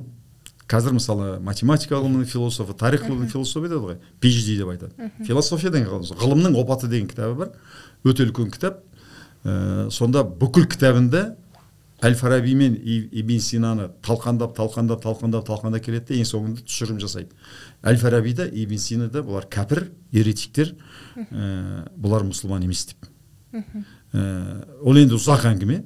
Қазір мысалы математика ғылымының философы, тарих ғылымының философия дейді ғой, PhD деп айтады. Философия деген ғылымның опаты деген кітабы бар, өте үлкен кітап. Сонда бүкіл кітабында Әл-Фараби мен Ибн Синаны талқандап келеді, ең соңында тұжырым жасайды. Әл-Фараби да, Ибн Сина да, бұлар кәпір, еретиктер, бұлар мұсылман емес деп. Ол енді ұзақ әңгіме.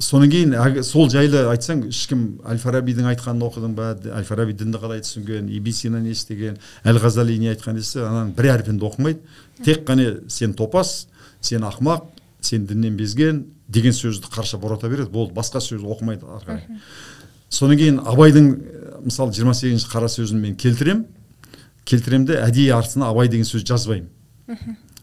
Содан кейін сол жайлы айтсаң, ешкім Әл-Фарабидің айтқанын оқыдың ба, Әл-Фараби дінді қалай түсінген, Ибн Сина не істеген, Әл-Ғазали не айтқан десе, ананың бір әрпінді оқымайды. Тек қана сен топас, сен ақмақ, сен діннен безген деген сөзді қарша бората береді, болды, басқа сөз оқымайды ары қарай. Содан кейін Абайдың мысалы 28-ші қара сөзін мен келтіремде әдейі артына Абай деген сөз жазбаймын.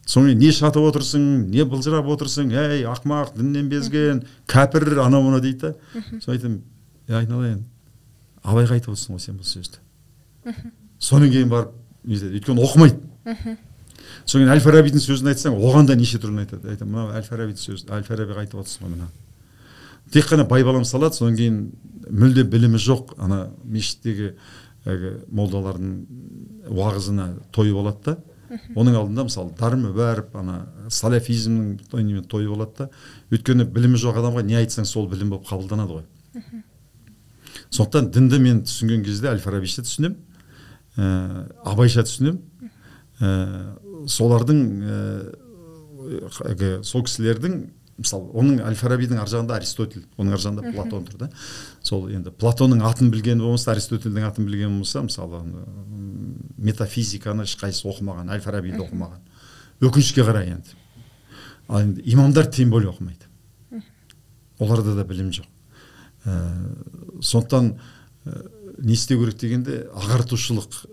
Соны не шатып отырсың, не былжырап отырсың, әй ақмақ, діннен безген, кәпір, ана-мына дейді. Соны айтамын, айналайын, Абайға айтып отырсың ғой сен бұл сөзді. Содан кейін барып, өйткені оқымайды. Содан кейін Әл-Фарабидің сөзін айтсаң, оған да неше түрлі айтады. Айтамын, мына Әл-Фарабидің сөзі, Әл-Фарабиға айтып отырсың ғой мына. Тек қана байбалам салады, содан кейін мүлде білімі жоқ, ана мешіттегі молдалардың уағызына тойып алады да. Оның алдында мысалы Дармы бәріп, ана салафизмнің тойып алады да. Өйткені білімі жоқ адамға не айтсаң сол білім болып қабылданады ғой. Сондықтан дінді мен түсінген кезде Әл-Фарабиша түсінем, Абайша түсінем. Солардың сол кісілердің, мысалы оның Әл-Фарабидің аржағында Аристотель, оның аржағында Платон тұр да. Сол енді Платонның атын білген болмаса, Аристотельдің атын білген болмаса, мысалы метафизиканы ешқайсысы оқымаған, Әл-Фарабиді оқымаған. Өкінішке қарай енді. Ал енді имамдар тем более оқымайды. Оларда да білім жоқ. Сондықтан не істеу керек дегенде ағартушылық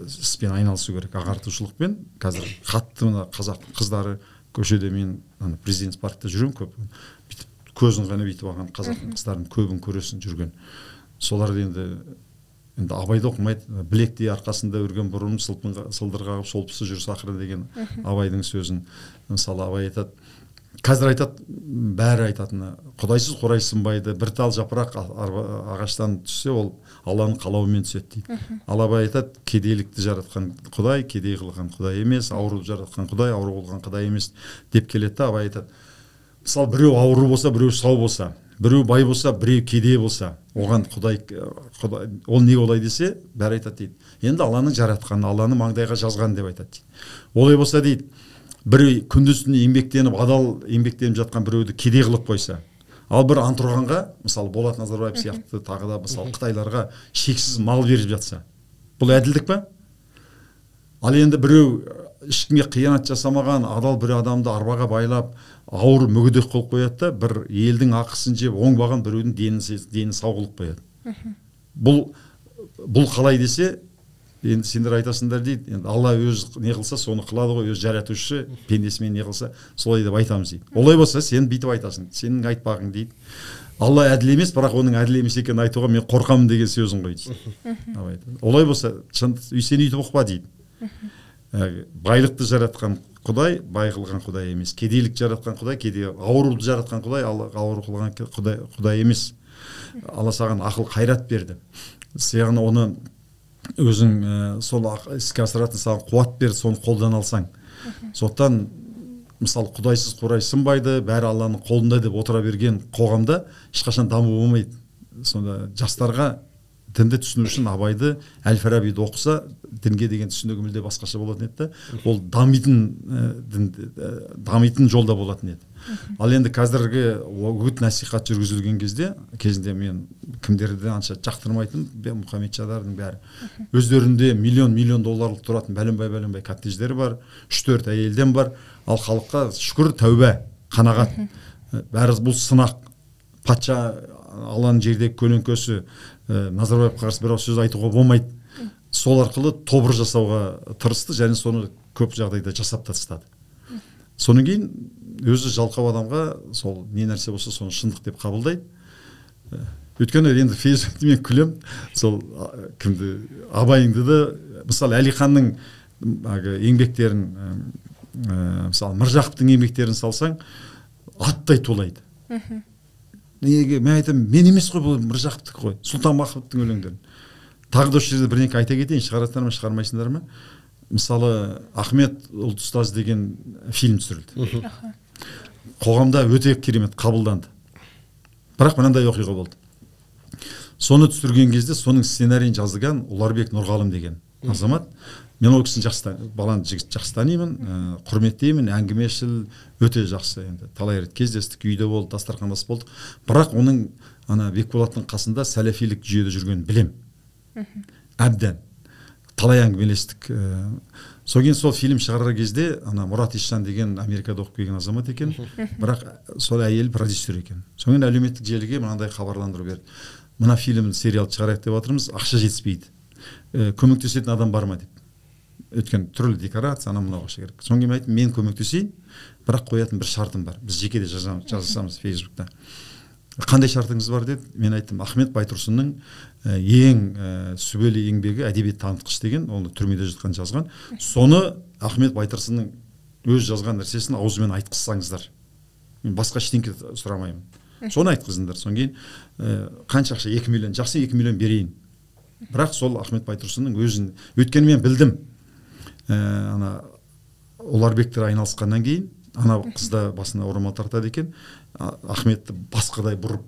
іспен айналысу керек. Ағартушылықпен қазір қатты мына қазақ қыздары көшеде, мен президент паркта жүрем көп. Көзін ғана бүйтіп алған қазақ қыздарын көбін көресің жүрген. Солар енді Абайды оқымайды, білектей арқасында өрген бұрын сылдырға шолпысы жүріс ақыры деген Абайдың сөзін. Мысалы Абай айтады, қазір айтады, бәрі айтатыны, құдайсыз қурай сынбайды, бір тал жапырақ ағаштан түссе, ол Алланың қалауымен түседі дейді. Ал Абай айтады, кедейлікті жаратқан Құдай, кедей қылған Құдай емес, ауруды жаратқан Құдай, ауру қылған Құдай емес деп келеді. Абай айтады, мысалы біреу ауру болса, біреу сау болса, біреу бай болса, біреу кедей болса, оған Құдай ол не олай десе, бәрі айтады дейді. Енді Алланың жаратқаны, Алланың маңдайға жазғаны деп айтады дейді. Олай болса дейді, біреу күндіз-түні еңбектеніп, адал еңбектеніп жатқан біреуді кедей қылып қойса, ал бір антұрғанға, мысалы Болат Назарбаев сияқты тағы да мысалы Қытайларға шексіз мал беріп жатса, бұл әділдік па? Ал енді біреу ешкімге қиянат жасамаған адал бір адамды арбаға байлап, ауыр мүгедек қылып қояды да, бір елдің ақысын жеп оңбаған біреудің денін сау қылып қояды. Бұл қалай десе, енді сендер айтасыңдар дейді, енді Алла өз не қылса соны қылады ғой, өз жаратушы пендесімен не қылса солай деп айтамыз дейді. Олай болса сен бүйтіп айтасың, сенің айтпағың дейді. Алла әділ емес, бірақ оның әділ емес екенін айтуға мен қорқамын деген сөзің ғой дейді. Олай болса, сен үйтіп ұқпа дейді. Байлықты жаратқан Құдай, бай қылған Құдай емес. Кедейлік жаратқан Құдай, ауыруды жаратқан Құдай, ауыр қылған Құдай емес. Алла саған ақыл қайрат берді. Саған оны өзің сол іске асыратын саған қуат берді, соны қолдан алсаң. Сондықтан мысалы Құдайсыз Құрай сынбайды, бәрі Алланың қолында деп отыра берген қоғамда ешқашан даму болмайды. Сонда жастарға дінді түсіну үшін Абайды, Әл-Фарабиді оқыса, дінге деген түсінігі мүлде басқаша болатын еді. Ол дамитын жолда болатын еді. Ал енді қазіргі үгіт насихат жүргізілген кезінде мен кімдерді анша жақтырмайтын, мұхаммедшадардың бәрі өздерінде миллион долларлық тұратын бәленбай коттедждері бар, 3-4 әйелден бар. Ал халыққа шүкір, тәубә, қанағат. Бәрі бұл сынақ, патша Алланың жердегі көлеңкесі, Назарбаевқа қарсы бір сөз айтуға болмайды. Сол арқылы тобыр жасауға тырысты, және соны көп жағдайда жасап тастады. Содан кейін өзі жалқау адамға сол не нәрсе болса соны шындық деп қабылдайды. Өйткені енді Фейсбукте мен күлем, сол кімді Абайыңды да, мысалы Әлиханның еңбектерін, мысалы Міржақыптың еңбектерін салсаң, аттай толайды. Неге мен айтамын, мен емес қой, бұл Міржақыптікі ғой, Сұлтанмахмұттың өлеңдерін. Тағы да осы жерде бір айта кетейін, шығаратындар ма, шығармайсыңдар ма? Мысалы Ахмет ұлт ұстаз деген фильм түсірілді. Қоғамда өте керемет қабылданды. Бірақ мынандай оқиға болды. Соны түсірген кезде соның сценарийін жазған Ұларбек Нұрғалым деген азамат. Мен ол кісіні баланы жігіт жақсы танимын, құрметтеймін, әңгімешіл, өте жақсы. Енді талай рет кездестік, үйде болды, дастархандас болдық. Бірақ оның Бекболаттың қасында сәләфилік жүйеде жүрген білем. Әбден талай әңгімелестік. Содан кейін сол фильм шығарар кезде Мұрат Ишан деген Америкада оқып келген азамат екен, бірақ сол әйел продюсер екен. Содан кейін әлеуметтік желіге мынандай хабарландыру берді. Мына фильм сериалды шығарайық деп жатырмыз, ақша жетіспейді. Көмектесетін адам бар ма деп. Өткен түрлі декорация, мынау ақша керек. Содан кейін айттым, мен көмектесейін, бірақ қоятын бір шартым бар. Біз жеке де жазасамыз Фейсбукта. Қандай шартыңыз бар деді. Мен айттым, Ахмет Байтұрсынның ең сүбелі еңбегі әдебиет танытқыш деген, оны түрмеде жатқан жазған. Соны Ахмет Байтұрсынның өз жазған нәрсесін аузымен айтқызсаңыздар. Мен басқа ештеңе сұрамаймын. Соны айтқызыңдар. Содан кейін қанша ақша? 2 миллион. Жақсы, 2 миллион берейін. Бірақ сол Ахмет Байтұрсынның өзін, өйткені мен білдім. Ұларбектер айналысқаннан кейін, ана қызда басына орамал тартады екен, Ахметті басқадай бұрып,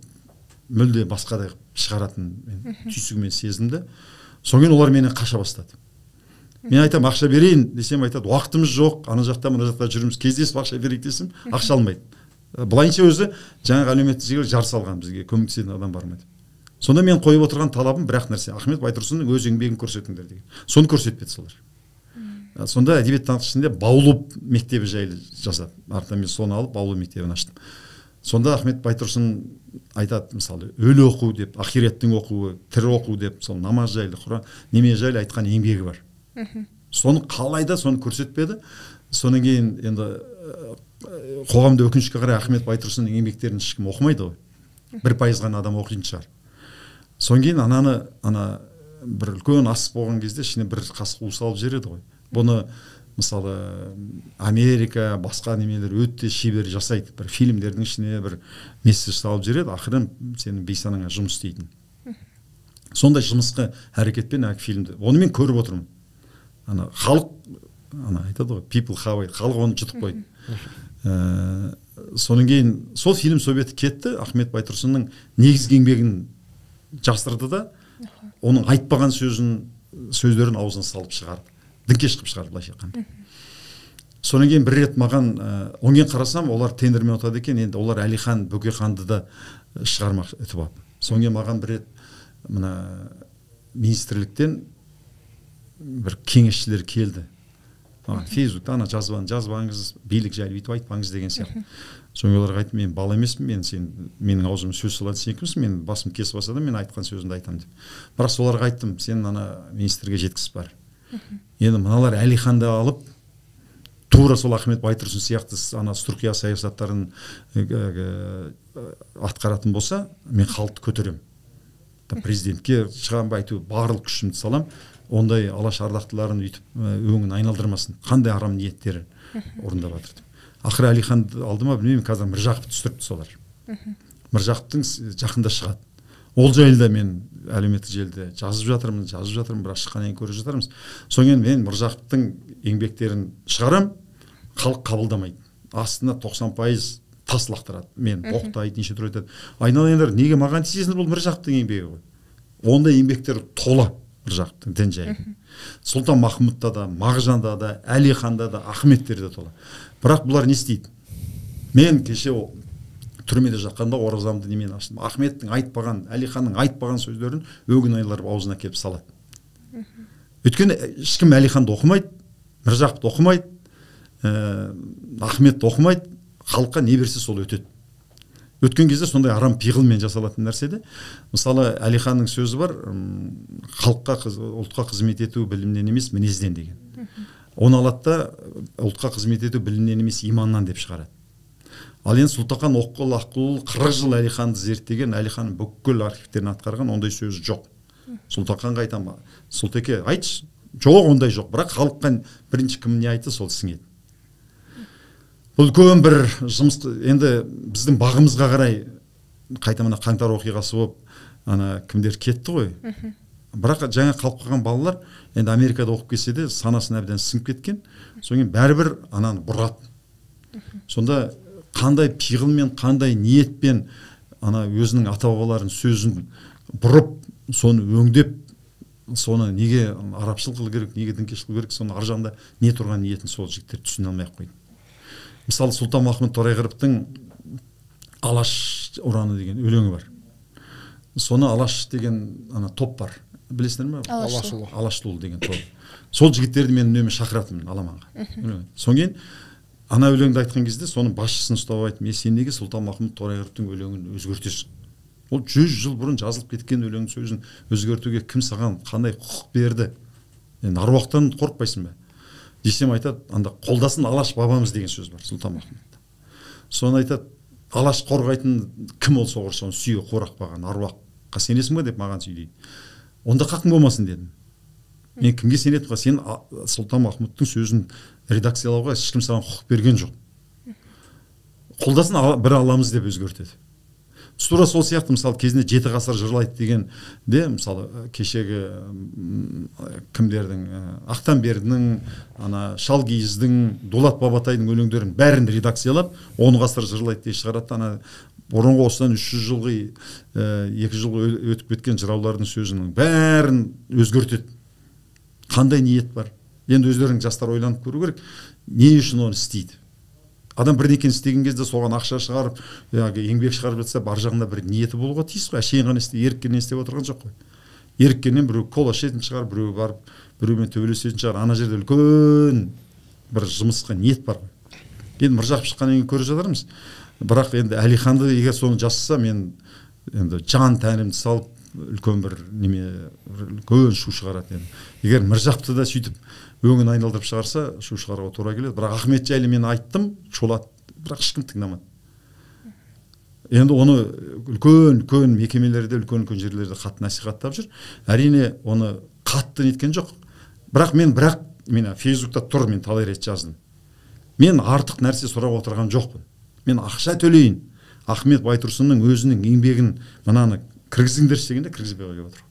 мүлде басқадай шығаратын түйсігімен сезімді. Содан кейін олар мені қаша бастады. Мен айтам, ақша берейін десем, айтады, уақытымыз жоқ, ана жақта мына жақта жүрміз, кездесіп ақша берейік десем, ақша алмайды. Былайынша өзі жаңағы әлеуметтік желіге жар салған, бізге көмектесетін адам бар ма деп. Сонда мен қойып отырған талабым бір-ақ нәрсе, Ахмет Байтұрсынның өз еңбегін көрсетіңдер деген. Соны көрсетпеді солар. Сонда әдебиет танытқышында Баулып мектебі жайлы жасады. Артынан мен соны алып Баулып мектебін аштым. Сонда Ахмет Байтұрсын айтады, мысалы, өлі оқу деп, ақиреттің оқуы, тірі оқу деп, сол намаз жайлы, Құран, неме жайлы айтқан еңбегі бар. Соны қалайда соны көрсетпеді. Содан кейін енді қоғамда өкінішке қарай Ахмет Байтұрсынның еңбектерін ешкім оқымайды ғой. 1% ғана адам оқитын шығар. Содан кейін ана бір үлкен ас болған кезде ішіне бір қасық у салып жібереді ғой. Бұны мысалы Америка, басқа немелер өте шебер жасайды. Бір фильмдердің ішіне бір месседж салып жібереді, ақырын сенің бейсанаңа жұмыс істейтін. Сондай жұмысқа әрекетпен фильмді. Оны мен көріп отырмын. Халық айтады ғой, people have it, халық оны жұтып қойды. Сонан кейін сол фильм сол беті кетті. Ахмет Байтұрсынның негізгі еңбегін жасырды да оның айтпаған сөздерін аузына салып шығарды, діңкеш қылып шығарды, былайша айтқанда. Сонан кейін бір рет маған одан кейін қарасам, олар тендермен отырады екен, енді олар Әлихан Бөкейханды да шығармақ өтіп алып. Сонан кейін маған бір рет мына министрліктен бір кеңесшілер келді. Фейсбукта ана жазбаңыз, билік жайлы бүйтіп айтпаңыз деген сияқты. Соң оларға айттым, мен бала емеспін, менің аузыма сөз салатын сен кімсің, мен басым кесіп алса да мен айтқан сөзімді айтамын деп. Бірақ соларға айттым, сен ана министрге жеткізіп бар. Енді мыналар Әлиханды алып, тура сол Ахмет Байтұрсын сияқты ана Түркия саясаттарын атқаратын болса, мен халықты көтерем. Президентке шығам айту барлық күшімді салам, ондай алаш ардақтыларын өйтіп өңін айналдырмасын, қандай арам ниеттері орындап жатыр. Ақыры Әлиханды алды ма білмеймін, қазір Міржақып түсіріпті солар. Міржақыптың жақында шығады. Ол жайлы да мен әлеуметтік желіде жазып жатырмын, бірақ шыққаннан кейін көріп жатармыз. Соңын мен Міржақыптың еңбектерін шығарам, халық қабылдамайды. Астына 90% тас лақтырады. Мен боқтайды, неше түрлі айтады. Айналайындар, неге маған тиесіңдер, бұл Міржақыптың еңбегі ғой. Ондай еңбектер тола Міржақыптың дін жайы. Сұлтан Махмұтта да, Мағжанда да, Әлиханда да, Ахметтерде тола. Бірақ бұлар не істейді? Мен кеше түрмеде жатқанда оразамды немен аштым. Ахметтің айтпаған, Әлиханның айтпаған сөздерін өгін айлар аузына келіп салады. Өйткені ешкім Әлиханды оқымайды, Міржақыпты оқымайды, Ахметті оқымайды, халыққа не берсе сол өтеді. Өткен кезде сондай арам пиғылмен жасалатын нәрседе. Мысалы, Әлиханның сөзі бар, халыққа, ұлтқа қызмет ету білімнен емес, мінезден деген. Оны алады да ұлтқа қызмет ету білімнен емес, иманнан деп шығарады. Ал енді Сұлтақан Аққұл 40 жыл Әлиханды зерттеген, Әлиханның бүкіл архивтерін атқарған, ондай сөз жоқ. Сұлтақанға айтам, Сұлтеке, айтшы, жоқ, ондай жоқ. Бірақ халыққа бірінші кім не айтты, сол сіңеді. Бұл үлкен бір жұмыс, енді біздің бағымызға қарай қайта мына қаңтар оқиғасы болып, ана кімдер кетті ғой. Бірақ жаңа қалып қалған балалар енді Америкада оқып келсе де санасын әбден сіңіп кеткен. Соң бәрібір ананы бұрады. Сонда қандай пиғылмен, қандай ниетпен ана өзінің ата-бабаларының сөзін бұрып, соны өңдеп, соны неге арапшыл қылу керек, неге дінкешіл қылу керек, соны ар жағында не тұрған ниетін сол жігіттер түсіне алмай-ақ қойды. Мысалы, Сұлтан Махмұт Торайғыровтың Алаш ұраны деген өлеңі бар. Соны Алаш деген ана топ бар. Білесіңдер ме? Алаштыл деген топ. Сол жігіттерді мен үнемі шақыратынмын Аламанға. Соң кейін ана өлеңді айтқан кезде соның басшысын ұстап айтып, сен неге Сұлтан Махмұт Торайғыровтың өлеңін өзгертесің? Ол 100 жыл бұрын жазылып кеткен өлеңнің сөзін өзгертуге кім саған қандай құқық берді? Енді аруақтан қорықпайсың ба? Десем айтады, анда қолдасын Алаш бабамыз деген сөз бар Сұлтан Махмұтта. Соны айтады, Алаш қорғайтын кім ол соғыр, соны сүйе қорақпаған аруаққа сенесің ба деп маған сөйлейді. Онда қақың болмасын дедім. Мен кімге сенетім? Сен Сұлтан Махмұттың сөзін редакциялауға ешкім саған құқық берген жоқ. Қолдасын бір аламыз деп өзгертеді. Тура сол сияқты, мысалы, кезінде 7 ғасыр жырлайды деген де, мысалы, кешегі кімдердің, Ақтанбердінің, ана Шалгиіздің, Дулат Бабатайдың өлеңдерін бәрін редакциялап, 10 ғасыр жырлайды деп шығарады. Ана бұрынғы осыдан 300 жылғы, 2 жыл өтіп кеткен жыраулардың сөзінің бәрін өзгертеді. Қандай ниет бар? Енді өздерінің жастар ойланып көру керек, не үшін оны істейді? Адам бірдеңе істеген кезде соған ақша шығарып, еңбек шығарып жатса, бар жағында бір ниеті болуға тиіс қой. Әшейін ғана еріккеннен істеп отырған жоқ қой. Еріккеннен біреу кола ішетін шығар, біреу барып, біреумен төбелесетін шығар. Ана жерде үлкен бір жұмысқа ниет бар ғой. Енді Міржақып шыққаннан кейін көріп жатармыз. Бірақ енді Әлиханды егер соны жасаса, мен енді жан тәнімді салып үлкен бір үлкен шу шығарады енді. Егер Міржақыпты да сөйтіп өңін айналдырып шығарса, шу шығаруға тура келеді. Бірақ Ахмет жайлы мен айттым, шулады, бірақ ешкім тыңдамады. Енді оны үлкен мекемелерде, үлкен жерлерде қатты насихаттап жүр. Әрине оны қатты неткен жоқ. Бірақ мен Фейсбукта тұр, мен талай рет жаздым. Мен артық нәрсе сұрап отырған жоқпын. Мен ақша төлейін. Ахмет Байтұрсынның өзінің еңбегін мынаны кіргізіңдерші дегенде кіргізбей қойып отыр.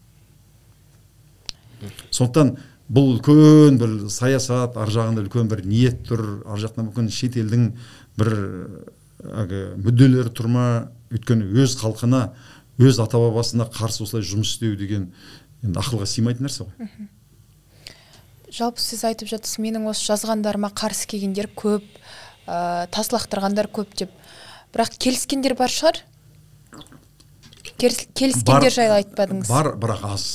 Сондықтан бұл үлкен бір саясат, ар жағында үлкен бір ниет тұр, ар жақтан мүмкін шетелдің бір мүдделері тұрма, өйткені өз халқына, өз ата бабасына қарсы осылай жұмыс істеу деген енді ақылға сыймайтын нәрсе ғой. Жалпы сіз айтып жатсыз, менің осы жазғандарыма қарсы келгендер көп, тас лақтырғандар көп деп. Бірақ келіскендер бар шығар? Келіскендер жайлы айтпадыңыз. Бар, бірақ аз.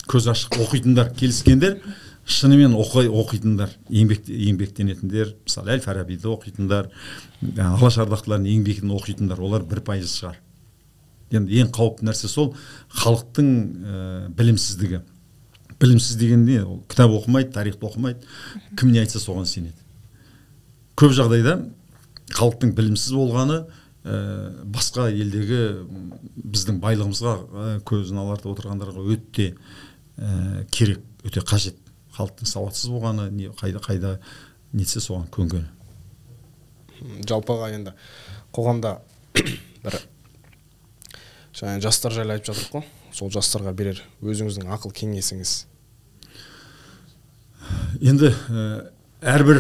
Көз ашық оқитындар, келіскендер, шынымен оқитындар, еңбектенетіндер, мысалы Әл-Фарабиді оқитындар, Алаш Ардақтылардың еңбегін оқитындар, олар 1% шығар. Енді ең қауіпті нәрсе сол халықтың білімсіздігі. Білімсіз деген не? Ол кітап оқымайды, тарихты оқымайды, кім не айтса соған сенеді. Көп жағдайда халықтың білімсіз болғаны басқа елдегі біздің байлығымызға көзін алартып отырғандарға өте керек, өте қажет. Халықтың сауатсыз болғаны, қайда нетсе соған көнгені. Жалпыға енді қоғамда бір жастар жайлы айтып жатырмық қой. Сол жастарға берер өзіңіздің ақыл кеңесіңіз. Енді әрбір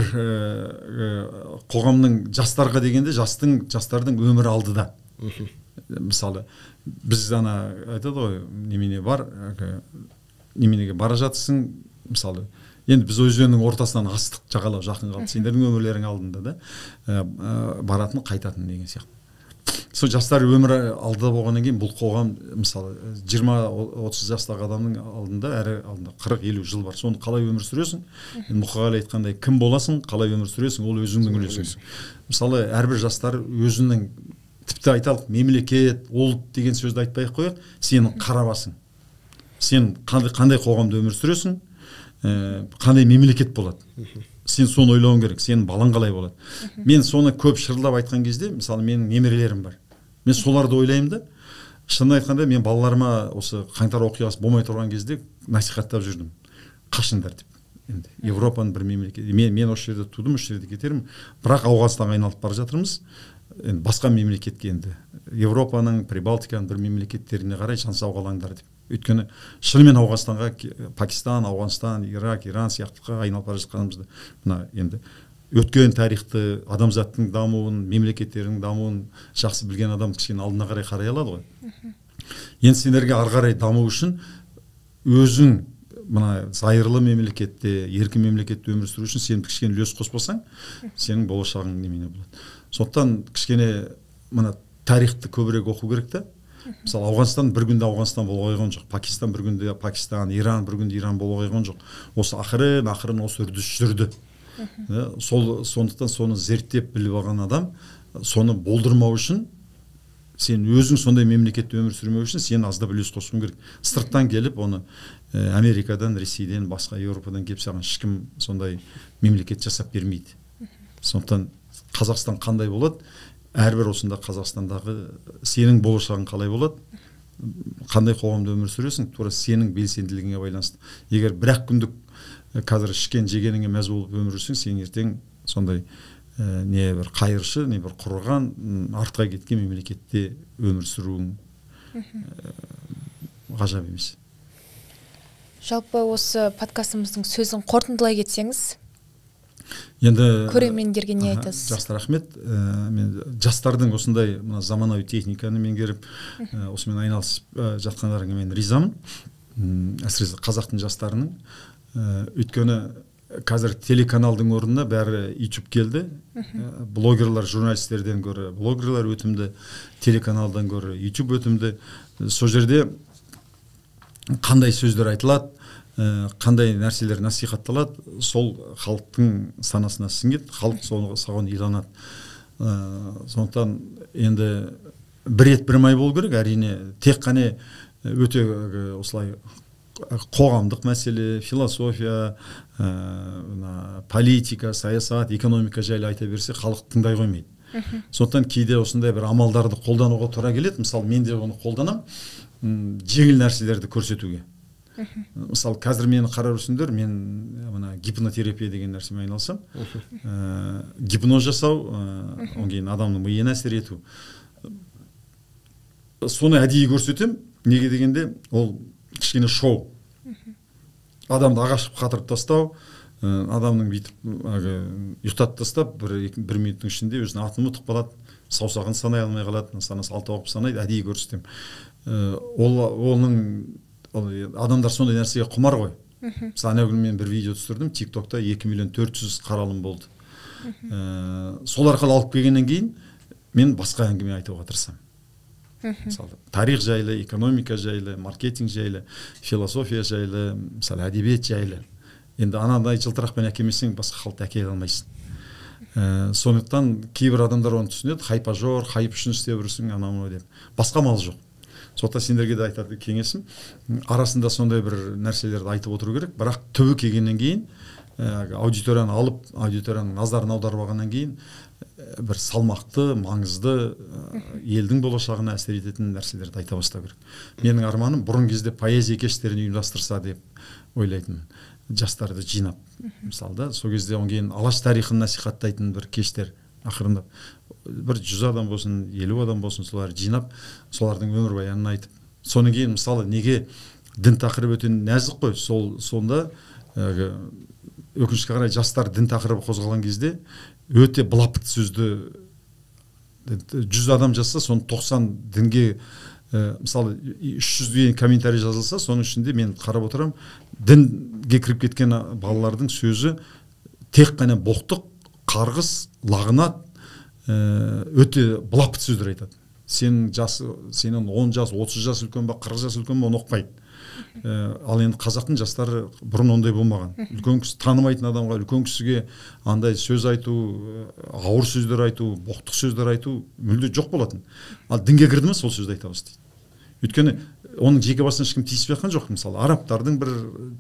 қоғамның жастарға дегенде жастардың өмірі алдыда. Мысалы, біз айтады ғой, неменеге бара жатсың, мысалы, енді біз өзеннің ортасынан астық жағалау жақын қалды, сендердің өмірлерің алдында да баратын қайтатын деген сияқты. Сол жастар өмірі алдыда болғаннан кейін бұл қоғам, мысалы, 20-30 жастағы адамның алдында, әрі алдында 40-50 жыл бар. Соны қалай өмір сүресің? Мұқағали айтқандай, кім боласың, қалай өмір сүресің, ол өзіңнің үлесің. Мысалы, әрбір жастар өзінің, тіпті айталық, мемлекет, ұлт деген сөзді айтпай қояйық, сенің қара басың. Сен қандай қоғамда өмір сүресің, қандай мемлекет болады. Сен соны ойлауың керек, сенің балаң қалай болады. Мен соны көп шырылдап айтқан кезде, мысалы, менің немерелерім бар. Мен соларды ойлаймын да, шынын айтқанда мен балаларыма осы қаңтар оқиғасы болмай тұрған кезде насихаттап жүрдім. Қашыңдар деп. Енді Европаның бір мемлекеті. Мен осы жерде тудым, осы жерде кетермін. Бірақ Ауғанстанға айналып бара жатырмыз. Енді басқа мемлекетке енді Европаның, Прибалтиканың бір мемлекеттеріне қарай жансау қалаңдар деп. Өйткені шынымен Ауғанстанға, Пакистан, Ауғанстан, Ирак, Иран сияқтыға айналып бара жатқанымызды, мына енді өткен тарихты, адамзаттың дамуын, мемлекеттердің дамуын жақсы білген адам кішкене алдына қарай алады ғой. Енді сендерге ары қарай даму үшін өзің мына зайырлы мемлекетте, еркін мемлекетте өмір сүру үшін сен кішкене үлес қоспасаң, сенің болашағың немене болады. Сондықтан кішкене мына тарихты көбірек оқу керек та. Мысалы, Ауғанстан бір күнде Ауғанстан бола қойған жоқ, Пакистан бір күнде Пакистан, Иран бір күнде Иран бола қойған жоқ. Осы ақырын осы үрдіс жүрді. Сондықтан соны зерттеп біліп алған адам, соны болдырмау үшін, сен өзің сондай мемлекетте өмір сүрмеу үшін сен аздап үлес қосуың керек. Сырттан келіп, оны Америкадан, Ресейден, басқа Еуропадан келіп саған ешкім сондай мемлекет жасап бермейді. Сондықтан Қазақстан қандай болады? Әрбір осында Қазақстандағы сенің болашағың қалай болады, қандай қоғамда өмір сүресің, тура сенің белсенділігіңе байланысты. Егер бір-ақ күндік қазір ішкен жегеніңе мәз болып өмір сүрсең, сен ертең сондай не бір қайыршы, не бір құрған, артқа кеткен мемлекетте өмір сүруің ғажап емес. Жалпы осы подкастымыздың сөзін қорытындылай кетсеңіз, енді көрермендерге не айтасыз? Жақсы, рахмет. Мен жастардың осындай заманауи техниканы меңгеріп, осымен айналысып жатқандарыңа мен ризамын. Әсіресе қазақтың жастарының. Өйткені қазір телеканалдың орнына бәрі YouTube келді. Блогерлар журналистерден көрі блогерлар өтімді, телеканалдан көрі YouTube өтімді. Сол жерде қандай сөздер айтылады, қандай нәрселер насихатталады, сол халықтың санасына сіңеді, халық соған иланады. Сондықтан енді бір ет бір май болу керек, әрине тек қана өте осылай қоғамдық мәселе, философия, политика, саясат, экономика жайлы айта берсе, халық тыңдай қоймайды. Сондықтан кейде осындай бір амалдарды қолдануға тура келеді. Мысалы, мен де оны қолданам, жеңіл нәрселерді көрсетуге. Мысалы, қазір мені қарап жүрсіңдер, мен гипнотерапия деген нәрсемен айналысам. Гипноз жасау, одан кейін адамның миына әсер ету. Соны әдейі көрсетем. Неге дегенде, ол кішкене шоу. адамды ағашып қатырып тастау, адамның бүйтіп ұйықтатып тастап бір минуттың ішінде өзінің атын ұмытып қалады, саусағын санай алмай қалады, санасы 6 оқып санайды, әдейі көрсетемін. Адамдар сондай нәрсеге құмар ғой. Мысалы анау мен бір видео түсірдім, TikTokта 2.400.000 қаралым болды. Сол арқылы алып келгеннен кейін мен басқа әңгіме айтуға тырысамын. Мысалы тарих жайлы, экономика жайлы, маркетинг жайлы, философия жайлы, мысалы әдебиет жайлы. Енді анадай жылтырақпен әкелмесең басқа халықты әкеле алмайсың. Сондықтан кейбір адамдар оны түсінеді, хайпажор, хайп үшін істеп жүрсің, анау деп. Басқа мал жоқ. Сондықтан сендерге де айтады кеңесім, арасында сондай бір нәрселерді айтып отыру керек, бірақ түбі келгеннен кейін аудиторияны алып, аудиторияның назарын аударып алғаннан кейін бір салмақты, маңызды, елдің болашағына әсер ететін нәрселерді айта бастау керек. Менің арманым бұрын кезде поэзия кештерін ұйымдастырса деп ойлайтын, жастарды жинап. Мысалы, сол кезде одан кейін алаш тарихын насихаттайтын бір кештер ақырындап бір 100 адам болсын, 50 адам болсын, солар жинап, солардың өмірбаянын айтып. Содан кейін мысалы неге дін тақырыбы өте нәзік қой, сонда өкінішке қарай жастар дін тақырыбы қозғалған кезде өте былапыт сөзді 100 адам жазса, соны 90 дінге мысалы 300 деген комментарий жазылса, соның ішінде мен қарап отырам, дінге кіріп кеткен балалардың сөзі тек қана боқтық, қарғыс, лағнат, өте былапыт сөздер айтады. Сенің 10 жас, 30 жас үлкен ба, 40 жас үлкен ба, оны оқпайды. Ал енді қазақтың жастары бұрын ондай болмаған. Үлкен кісі танымайтын адамға үлкен кісіге андай сөз айту, ауыр сөздер айту, боқтық сөздер айту мүлде жоқ болатын. Ал дінге кірді ме сол сөзді айта бастайды. Өйткені оның жеке басына ешкім тиіспей жатқан жоқ. Мысалы, арабтардың бір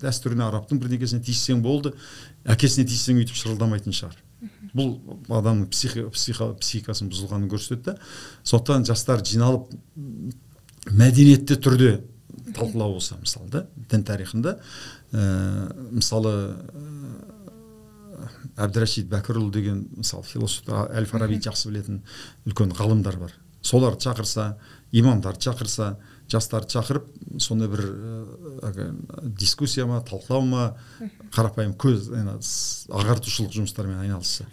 дәстүріне, арабтың бір некесіне тиіссең болды, әкесіне тиіссең өйтіп шырылдамайтын шығар. Бұл адамның психикасын бұзылғанын көрсетеді. Сондықтан жастар жиналып мәдениетті түрде талқылау болса, мысалы, дін тарихында, мысалы, Әбдірашид Бәкірұлы деген, мысалы, философ, Әл-Фараби жақсы білетін үлкен ғалымдар бар. Соларды шақырса, имамдарды шақырса, жастарды шақырып, сонда бір дискуссия ма, талқылау ма, қарапайым көз ағартушылық жұмыстармен айналысса.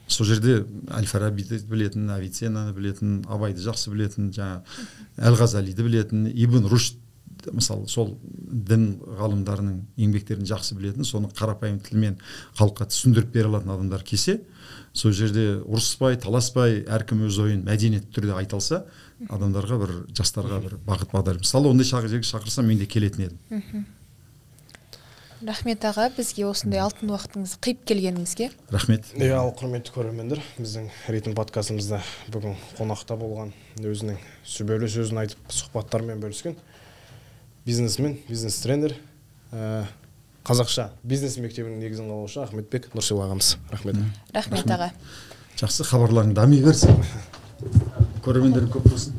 Сол жерде Әл-Фарабиді білетін, Авиценнаны білетін, Абайды жақсы білетін, Әл-Ғазалиді білетін, Ибн Рушд, мысалы, сол дін ғалымдарының еңбектерін жақсы білетін, соны қарапайым тілмен халыққа түсіндіріп бере алатын адамдар келсе, сол жерде ұрыспай, таласпай, әркім өз ойын мәдениетті түрде айталса, адамдарға бір, жастарға бір бағыт бағдар. Мысалы, ондай шақырсам мен де келетін едім. Рахмет аға, бізге осындай алтын уақытыңызды қиып келгеніңізге. Рахмет. Ал құрметті көрермендер, біздің ритм подкастымызда бүгін қонақта болған, өзінің сүбелі сөзін айтып, сұхбаттармен бөліскен бизнесмен, бизнес-тренер, қазақша бизнес мектебінің негізін қалаушы Ахметбек Нұрсилы ағамыз. Рахмет. Рахмет аға. Жақсы, хабарларың дами берсін. Көрермендерің көп болсын.